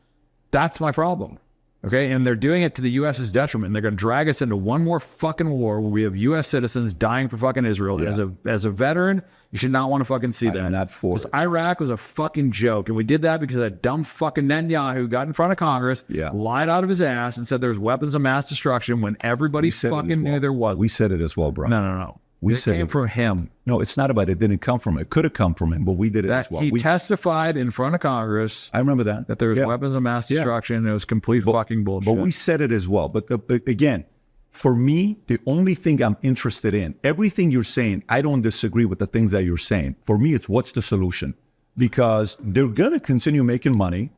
That's my problem. Okay, and they're doing it to the U.S.'s detriment. And they're going to drag us into one more fucking war where we have U.S. citizens dying for fucking Israel. Yeah. As a veteran, you should not want to fucking see that. I'm not for it. Iraq was a fucking joke, and we did that because that dumb fucking Netanyahu got in front of Congress, lied out of his ass, and said there's weapons of mass destruction when everybody fucking knew there was. We said it as well, bro. No. It came from him. No, it's not about it. Didn't come from him. It could have come from him, but we did it as well. He testified in front of Congress. I remember that there was weapons of mass destruction. And it was complete fucking bullshit. But we said it as well. But again, for me, the only thing I'm interested in, everything you're saying, I don't disagree with the things that you're saying. For me, it's what's the solution? Because they're going to continue making money.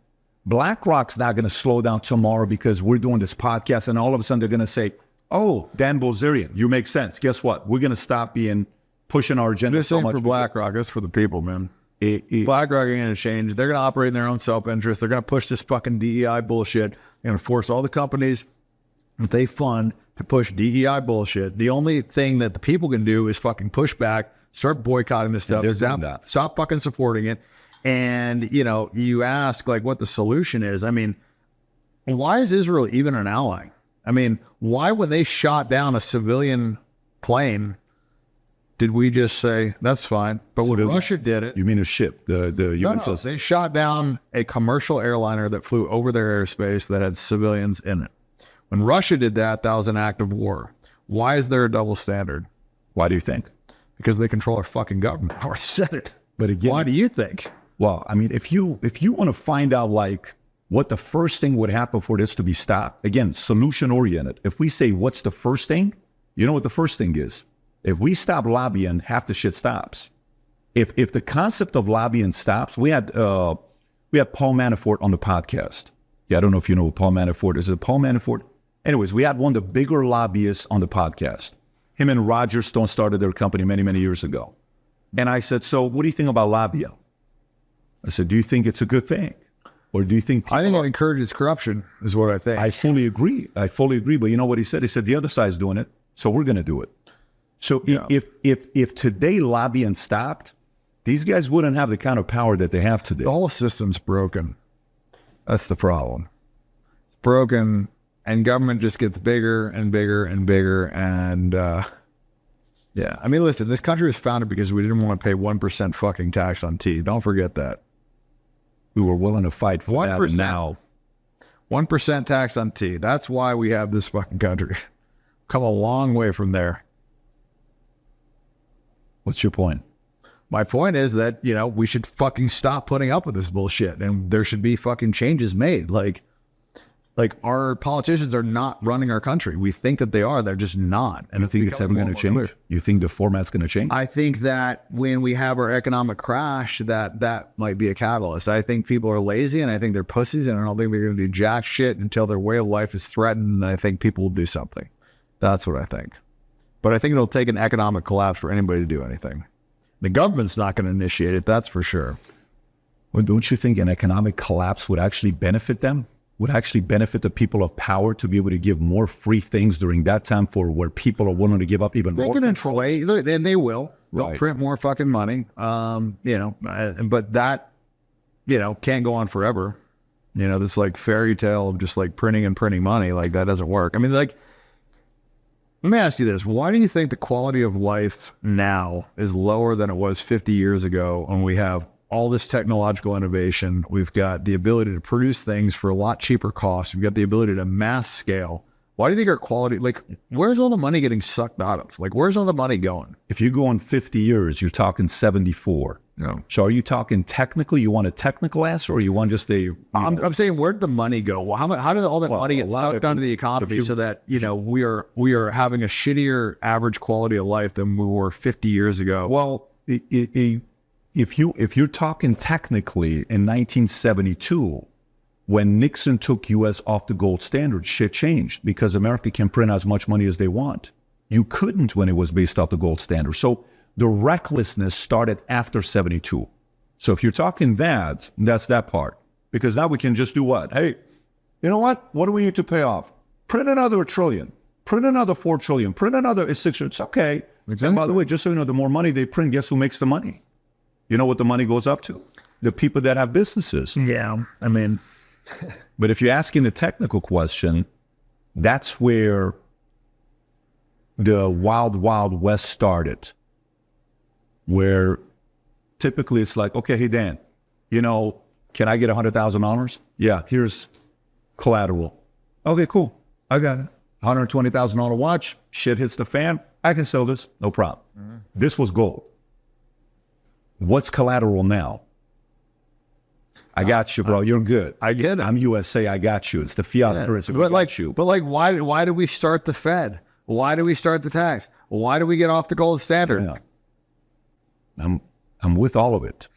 BlackRock's not going to slow down tomorrow because we're doing this podcast, and all of a sudden they're going to say, oh, Dan Bilzerian, you make sense. Guess what? We're going to stop pushing our agenda so much. This ain't for BlackRock. It's for the people, man. BlackRock ain't going to change. They're going to operate in their own self-interest. They're going to push this fucking DEI bullshit. They're going to force all the companies that they fund to push DEI bullshit. The only thing that the people can do is fucking push back, start boycotting this stuff. Stop fucking supporting it. And, you ask, like, what the solution is. I mean, why is Israel even an ally? I mean, why when they shot down a civilian plane, did we just say, that's fine? But when Russia did it... You mean a ship? The No, they shot down a commercial airliner that flew over their airspace that had civilians in it. When Russia did that, that was an act of war. Why is there a double standard? Why do you think? Because they control our fucking government. I already said it. But again... Why do you think? Well, I mean, if you want to find out, like, what the first thing would happen for this to be stopped, again, solution-oriented. If we say, what's the first thing? You know what the first thing is? If we stop lobbying, half the shit stops. If the concept of lobbying stops, we had Paul Manafort on the podcast. Yeah, I don't know if you know who Paul Manafort is. Is it Paul Manafort? Anyways, we had one of the bigger lobbyists on the podcast. Him and Roger Stone started their company many, many years ago. And I said, so what do you think about lobbying? I said, do you think it's a good thing? Or do you think... I think it encourages corruption, is what I think. I fully agree. But you know what he said? He said, the other side's doing it, so we're going to do it. So if today lobbying stopped, these guys wouldn't have the kind of power that they have today. The whole system's broken. That's the problem. It's broken, and government just gets bigger and bigger and bigger. And yeah, I mean, listen, this country was founded because we didn't want to pay 1% fucking tax on tea. Don't forget that. We were willing to fight for 1%. That, and now 1% tax on tea. That's why we have this fucking country. Come a long way from there. What's your point? My point is that, we should fucking stop putting up with this bullshit, and there should be fucking changes made. Like our politicians are not running our country. We think that they are. They're just not. And you think it's ever going to change? Clear. You think the format's going to change? I think that when we have our economic crash, that might be a catalyst. I think people are lazy, and I think they're pussies, and I don't think they're going to do jack shit until their way of life is threatened, and I think people will do something. That's what I think. But I think it'll take an economic collapse for anybody to do anything. The government's not going to initiate it, that's for sure. Well, don't you think an economic collapse would actually benefit them? Would actually benefit the people of power to be able to give more free things during that time for where people are willing to give up even more? They can inflate, and they will. They'll print more fucking money, but that, can't go on forever. This like fairy tale of just like printing and printing money, like that doesn't work. I mean, like, let me ask you this. Why do you think the quality of life now is lower than it was 50 years ago when we have all this technological innovation? We've got the ability to produce things for a lot cheaper cost. We've got the ability to mass scale. Why do you think our quality, like, where's all the money getting sucked out of? Like, where's all the money going? If you go on 50 years, you're talking 74. No. So are you talking technically? You want a technical answer, or you want just a... I'm saying, where'd the money go? Well, how did all that money get sucked onto the economy so that, we are having a shittier average quality of life than we were 50 years ago? Well, if you're talking technically in 1972, when Nixon took U.S. off the gold standard, shit changed because America can print as much money as they want. You couldn't when it was based off the gold standard. So the recklessness started after 72. So if you're talking that's that part. Because now we can just do what? Hey, you know what? What do we need to pay off? Print another $1 trillion. Print another $4 trillion. Print another $6 trillion. It's okay. Exactly. And by the way, just so you know, the more money they print, guess who makes the money? You know what the money goes up to? The people that have businesses. Yeah. I mean, But if you're asking the technical question, that's where the wild, wild west started. Where typically it's like, okay, hey, Dan, you know, can I get $100,000? Yeah, here's collateral. Okay, cool. I got it. $120,000 watch, shit hits the fan. I can sell this, no problem. Mm-hmm. This was gold. What's collateral now? I got you, bro. You're good. I get it. I'm USA. I got you. It's the fiat currency. But why do we start the Fed? Why do we start the tax? Why do we get off the gold standard? Yeah. I'm with all of it.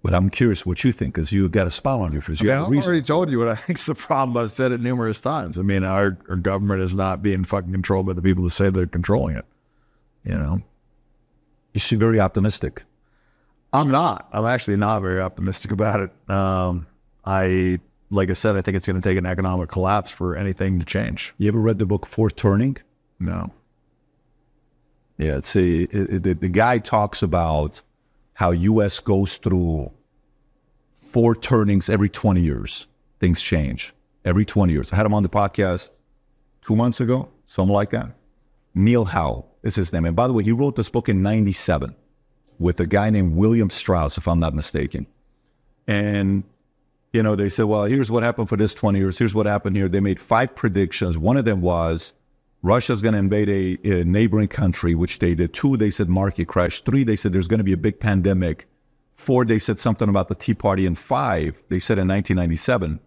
But I'm curious what you think, because you got a smile on your face. I've already told you what I think's the problem. I've said it numerous times. I mean, our government is not being fucking controlled by the people who say they're controlling it. You know? You seem very optimistic. I'm not. I'm actually not very optimistic about it. Like I said, I think it's going to take an economic collapse for anything to change. You ever read the book Fourth Turning? No. Yeah, the guy talks about how U.S. goes through 4 turnings every 20 years. Things change every 20 years. I had him on the podcast 2 months ago, something like that. Neil Howe is his name. And by the way, he wrote this book in 97 with a guy named William Strauss, if I'm not mistaken. And, you know, they said, well, here's what happened for this 20 years. Here's what happened here. They made 5 predictions. One of them was Russia's going to invade a neighboring country, which they did. 2, they said market crash. 3, they said there's going to be a big pandemic. 4, they said something about the Tea Party. And 5, they said in 1997,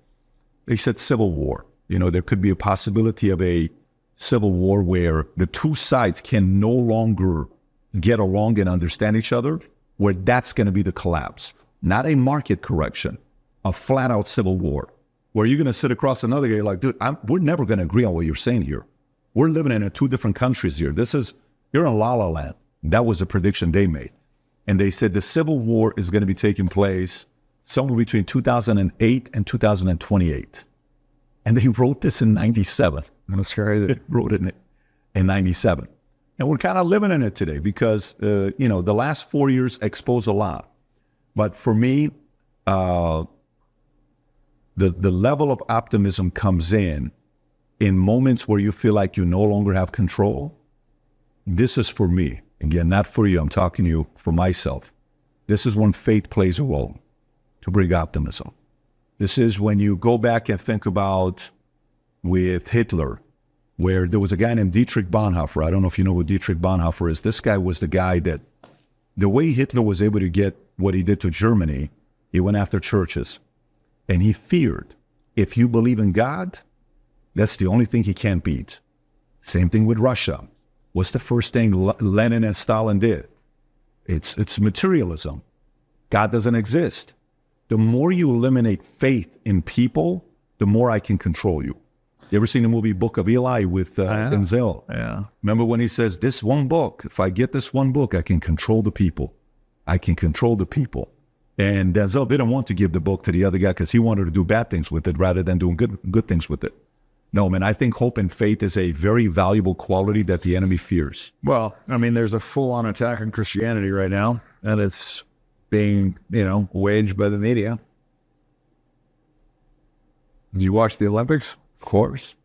they said civil war. You know, there could be a possibility of a civil war where the 2 sides can no longer get along and understand each other, where that's going to be the collapse. Not a market correction, a flat-out civil war, where you're going to sit across another guy like, dude, we're never going to agree on what you're saying here. We're living in 2 different countries here. You're in La La Land. That was the prediction they made. And they said the civil war is going to be taking place somewhere between 2008 and 2028. And they wrote this in 97. That's crazy. They wrote it in 97. And we're kind of living in it today because, you know, the last 4 years exposed a lot. But for me, the level of optimism comes in moments where you feel like you no longer have control. This is for me. Again, not for you. I'm talking to you for myself. This is when faith plays a role to bring optimism. This is when you go back and think about with Hitler, where there was a guy named Dietrich Bonhoeffer. I don't know if you know who Dietrich Bonhoeffer is. This guy was the guy that, the way Hitler was able to get what he did to Germany, he went after churches. And he feared, if you believe in God, that's the only thing he can't beat. Same thing with Russia. What's the first thing Lenin and Stalin did? It's materialism. God doesn't exist. The more you eliminate faith in people, the more I can control you. You ever seen the movie Book of Eli with Denzel? Yeah. Remember when he says, this one book, if I get this one book, I can control the people. I can control the people. And Denzel didn't want to give the book to the other guy because he wanted to do bad things with it rather than doing good things with it. No, man, I think hope and faith is a very valuable quality that the enemy fears. Well, I mean, there's a full-on attack on Christianity right now, and it's being, you know, waged by the media. Did you watch the Olympics? Of course.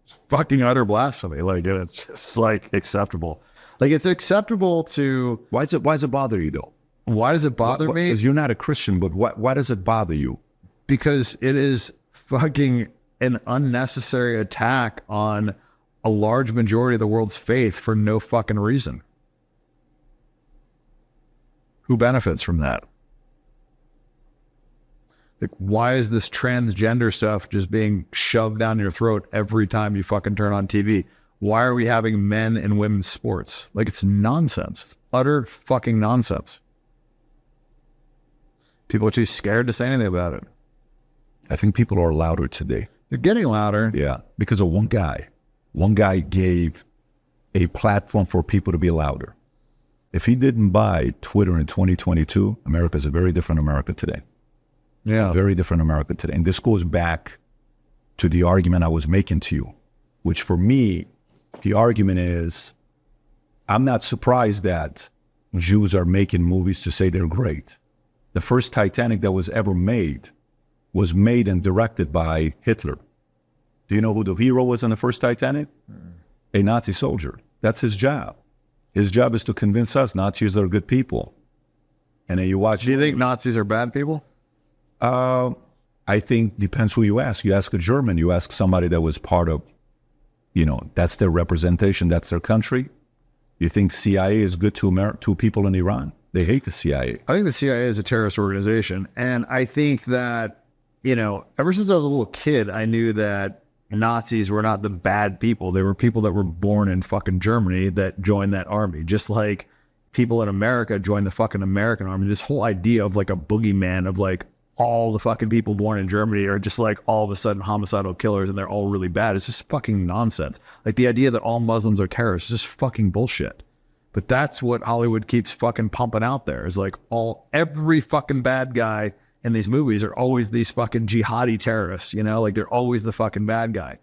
It's fucking utter blasphemy. Like, it's just, like, acceptable. Like, it's acceptable to... Why does it bother you, though? Why does it bother me? Because you're not a Christian, but why does it bother you? Because it is fucking an unnecessary attack on a large majority of the world's faith for no fucking reason. Who benefits from that? Like, why is this transgender stuff just being shoved down your throat every time you fucking turn on TV? Why are we having men and women's sports? Like, it's nonsense. It's utter fucking nonsense. People are too scared to say anything about it. I think people are louder today. They're getting louder. Yeah, because of one guy. One guy gave a platform for people to be louder. If he didn't buy Twitter in 2022, America's a very different America today. Yeah. A very different America today. And this goes back to the argument I was making to you, which for me, the argument is, I'm not surprised that Jews are making movies to say they're great. The first Titanic that was ever made was made and directed by Hitler. Do you know who the hero was in the first Titanic? A Nazi soldier. That's his job. His job is to convince us Nazis are good people. And then you watch... Do you think Nazis are bad people? I think depends who you ask. You ask a German, you ask somebody that was part of, that's their representation, that's their country. You think CIA is good to people in Iran? They hate the CIA. I think the CIA is a terrorist organization. And I think that, ever since I was a little kid, I knew that Nazis were not the bad people. They were people that were born in fucking Germany that joined that army. Just like people in America joined the fucking American army. This whole idea of like a boogeyman of like all the fucking people born in Germany are just like all of a sudden homicidal killers and they're all really bad. It's just fucking nonsense. Like the idea that all Muslims are terrorists is just fucking bullshit. But that's what Hollywood keeps fucking pumping out there, is like every fucking bad guy in these movies are always these fucking jihadi terrorists, like they're always the fucking bad guy.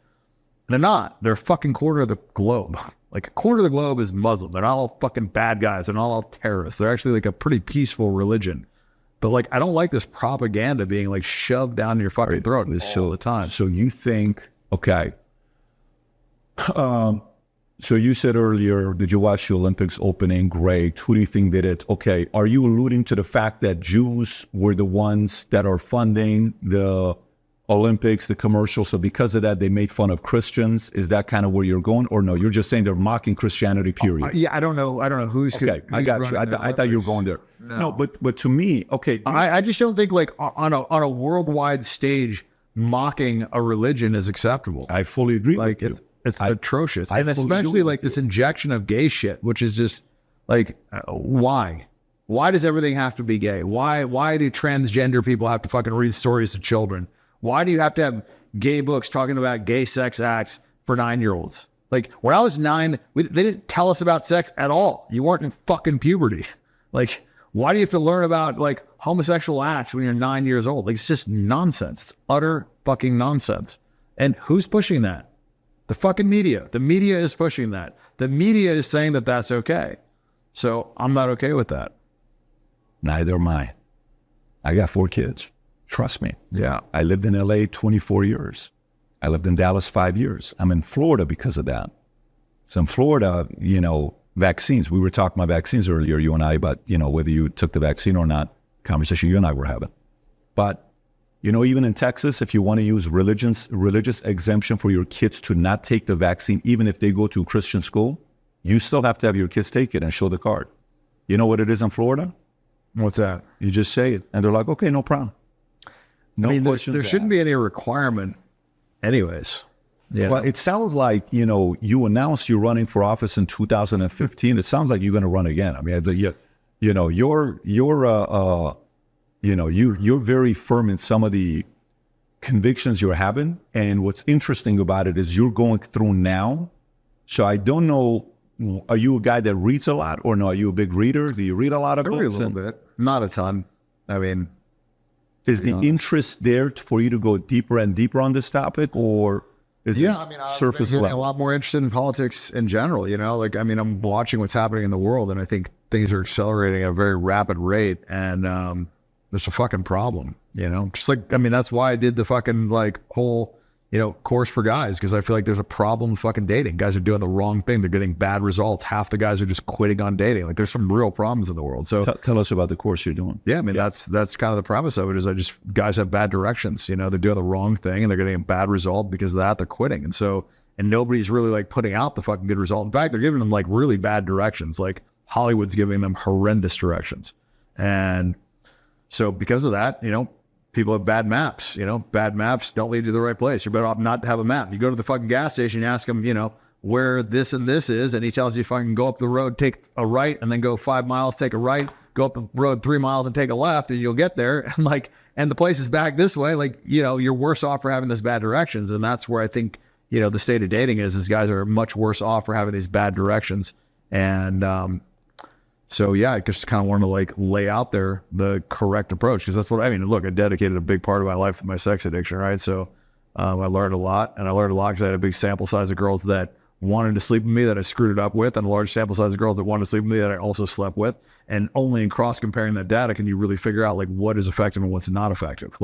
They're not. They're a fucking quarter of the globe. Like a quarter of the globe is Muslim. They're not all fucking bad guys. They're not all terrorists. They're actually like a pretty peaceful religion. But like, I don't like this propaganda being like shoved down your fucking throat all the time. So you think, okay. So you said earlier, did you watch the Olympics opening? Great. Who do you think did it? Okay. Are you alluding to the fact that Jews were the ones that are funding the Olympics, the commercials? So because of that, they made fun of Christians. Is that kind of where you're going? Or no, you're just saying they're mocking Christianity, period. Yeah, I don't know who's... Okay, I got you. I thought you were going there. No, but to me, okay. I just don't think like on a worldwide stage, mocking a religion is acceptable. I fully agree with you. It's atrocious. And especially like this injection of gay shit, which is just like, why? Why does everything have to be gay? Why do transgender people have to fucking read stories to children? Why do you have to have gay books talking about gay sex acts for 9-year-olds? Like when I was 9, they didn't tell us about sex at all. You weren't in fucking puberty. Like, why do you have to learn about like homosexual acts when you're 9 years old? Like, it's just nonsense. It's utter fucking nonsense. And who's pushing that? The fucking media. The media is pushing that. The media is saying that that's okay. So I'm not okay with that. Neither am I. I got 4 kids. Trust me. Yeah. I lived in LA 24 years. I lived in Dallas 5 years. I'm in Florida because of that. So in Florida, vaccines. We were talking about vaccines earlier, you and I, about, whether you took the vaccine or not, conversation you and I were having. But, even in Texas, if you want to use religious exemption for your kids to not take the vaccine, even if they go to a Christian school, you still have to have your kids take it and show the card. You know what it is in Florida? What's that? You just say it. And they're like, okay, no problem. No questions. There shouldn't be any requirement anyways. Yeah. Well, it sounds like, you announced you're running for office in 2015. It sounds like you're going to run again. I mean, you're very firm in some of the convictions you're having. And what's interesting about it is you're going through now. So I don't know, are you a guy that reads a lot or no? Are you a big reader? Do you read a lot of books? I read a little bit. Not a ton. I mean... Is the interest there for you to go deeper and deeper on this topic, or is it surface level? I'm a lot more interested in politics in general, I'm watching what's happening in the world, and I think things are accelerating at a very rapid rate, and there's a fucking problem, Just like, that's why I did the fucking whole, course for guys, because I feel like there's a problem fucking dating. Guys are doing the wrong thing. They're getting bad results. Half the guys are just quitting on dating. Like, there's some real problems in the world. So tell us about the course you're doing. Yeah, that's kind of the premise of it, is guys have bad directions. They're doing the wrong thing and they're getting a bad result. Because of that, they're quitting. And nobody's really putting out the fucking good result. In fact, they're giving them really bad directions. Like Hollywood's giving them horrendous directions. And so because of that, people have bad maps, bad maps don't lead to the right place. You're better off not to have a map. You go to the fucking gas station, you ask him, where this and this is. And he tells you fucking go up the road, take a right, and then go 5 miles, take a right, go up the road 3 miles and take a left, and you'll get there. And the place is back this way. You're worse off for having those bad directions. And that's where I think, the state of dating is guys are much worse off for having these bad directions. And, so yeah, I just kind of want to lay out there the correct approach, because that's what look, I dedicated a big part of my life to my sex addiction, right? So I learned a lot, and I learned a lot because I had a big sample size of girls that wanted to sleep with me that I screwed it up with, and a large sample size of girls that wanted to sleep with me that I also slept with. And only in cross comparing that data can you really figure out what is effective and what's not effective.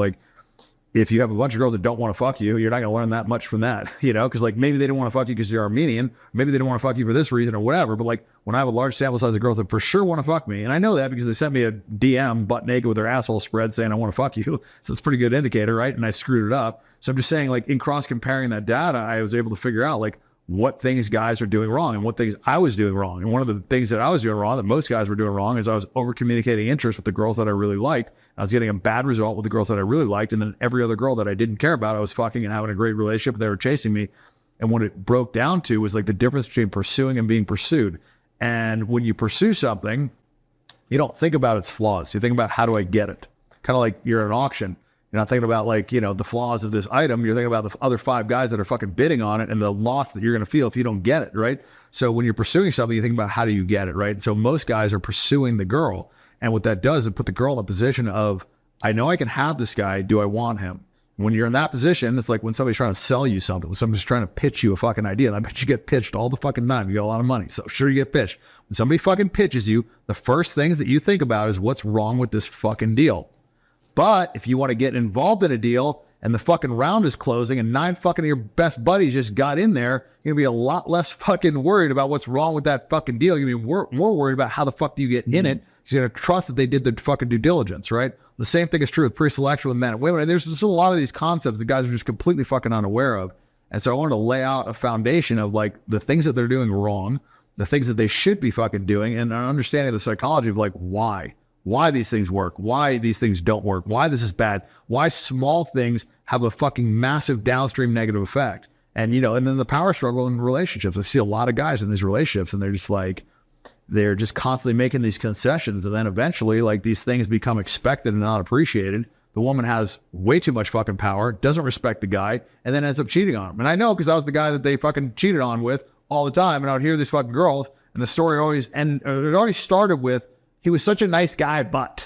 if you have a bunch of girls that don't want to fuck you, you're not going to learn that much from that, you know, because like maybe they don't want to fuck you because you're Armenian, maybe they don't want to fuck you for this reason or whatever. But like when I have a large sample size of girls that for sure want to fuck me, and I know that because they sent me a DM butt naked with their asshole spread saying I want to fuck you, so it's a pretty good indicator, right? And I screwed it up. So I'm just saying, like in cross comparing that data, I was able to figure out like what things guys are doing wrong and what things I was doing wrong. And one of the things that I was doing wrong that most guys were doing wrong is I was over communicating interest with the girls that I really liked. I was getting a bad result with the girls that I really liked. And then every other girl that I didn't care about, I was fucking and having a great relationship. They were chasing me. And what it broke down to was like the difference between pursuing and being pursued. And when you pursue something, you don't think about its flaws. You think about how do I get it? Kind of like you're at an auction. You're not thinking about like, you know, the flaws of this item. You're thinking about the other 5 guys that are fucking bidding on it and the loss that you're going to feel if you don't get it, right? So when you're pursuing something, you think about how do you get it, right? So most guys are pursuing the girl. And what that does is put the girl in a position of, I know I can have this guy. Do I want him? When you're in that position, it's like when somebody's trying to sell you something, when somebody's trying to pitch you a fucking idea, and I bet you get pitched all the fucking time. You got a lot of money, so sure you get pitched. When somebody fucking pitches you, the first things that you think about is what's wrong with this fucking deal. But if you want to get involved in a deal and the fucking round is closing and 9 fucking of your best buddies just got in there, you're going to be a lot less fucking worried about what's wrong with that fucking deal. You're going to be more worried about how the fuck do you get in it. You're going to trust that they did the fucking due diligence, right? The same thing is true with pre-selection with men and women. And there's just a lot of these concepts that guys are just completely fucking unaware of. And so I wanted to lay out a foundation of like the things that they're doing wrong, the things that they should be fucking doing, and an understanding of the psychology of like why these things work, why these things don't work, why this is bad, why small things have a fucking massive downstream negative effect. And, you know, and then the power struggle in relationships. I see a lot of guys in these relationships and they're just like, they're just constantly making these concessions. And then eventually like these things become expected and not appreciated. The woman has way too much fucking power, doesn't respect the guy, and then ends up cheating on him. And I know because I was the guy that they fucking cheated on with all the time. And I would hear these fucking girls and the story always, and it always started with, he was such a nice guy, but,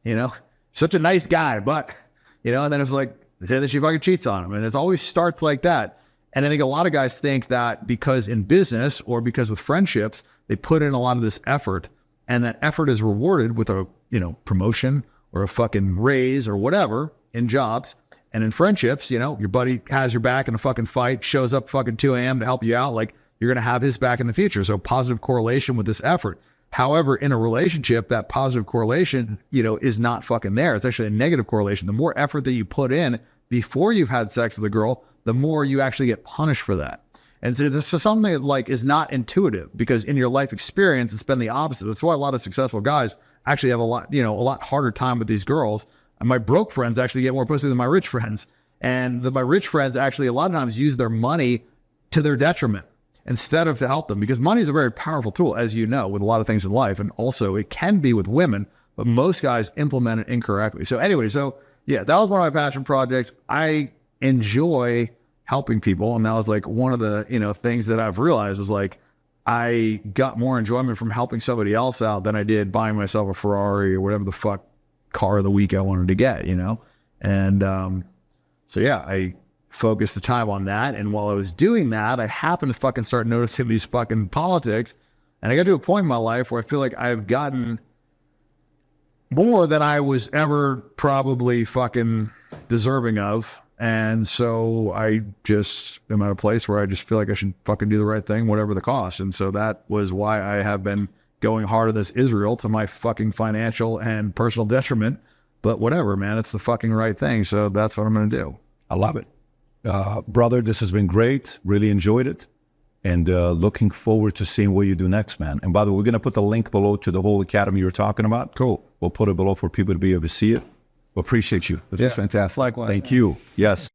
you know, such a nice guy, but, you know, and then it's like, then she fucking cheats on him. And it always starts like that. And I think a lot of guys think that because in business or because with friendships, they put in a lot of this effort and that effort is rewarded with a, you know, promotion or a fucking raise or whatever in jobs. And in friendships, you know, your buddy has your back in a fucking fight, shows up fucking 2 a.m. to help you out. Like you're going to have his back in the future. So positive correlation with this effort. However, in a relationship, that positive correlation, you know, is not fucking there. It's actually a negative correlation. The more effort that you put in before you've had sex with a girl, the more you actually get punished for that. And so this is something that like is not intuitive because in your life experience, it's been the opposite. That's why a lot of successful guys actually have a lot harder time with these girls. And my broke friends actually get more pussy than my rich friends. And my rich friends actually a lot of times use their money to their detriment instead of to help them, because money is a very powerful tool, as you know, with a lot of things in life. And also it can be with women, but most guys implement it incorrectly. So anyway, so yeah, that was one of my passion projects. I enjoy helping people. And that was like one of the, you know, things that I've realized was like, I got more enjoyment from helping somebody else out than I did buying myself a Ferrari or whatever the fuck car of the week I wanted to get, you know? And so yeah, I focused the time on that. And while I was doing that, I happened to fucking start noticing these fucking politics. And I got to a point in my life where I feel like I've gotten more than I was ever probably fucking deserving of. And so I just am at a place where I just feel like I should fucking do the right thing, whatever the cost. And so that was why I have been going hard on this Israel to my fucking financial and personal detriment. But whatever, man, it's the fucking right thing. So that's what I'm going to do. I love it. Brother, this has been great. Really enjoyed it. And looking forward to seeing what you do next, man. And by the way, we're going to put the link below to the whole academy you're talking about. Cool. We'll put it below for people to be able to see it. We appreciate you. This is fantastic. Likewise. Thank you. Yes.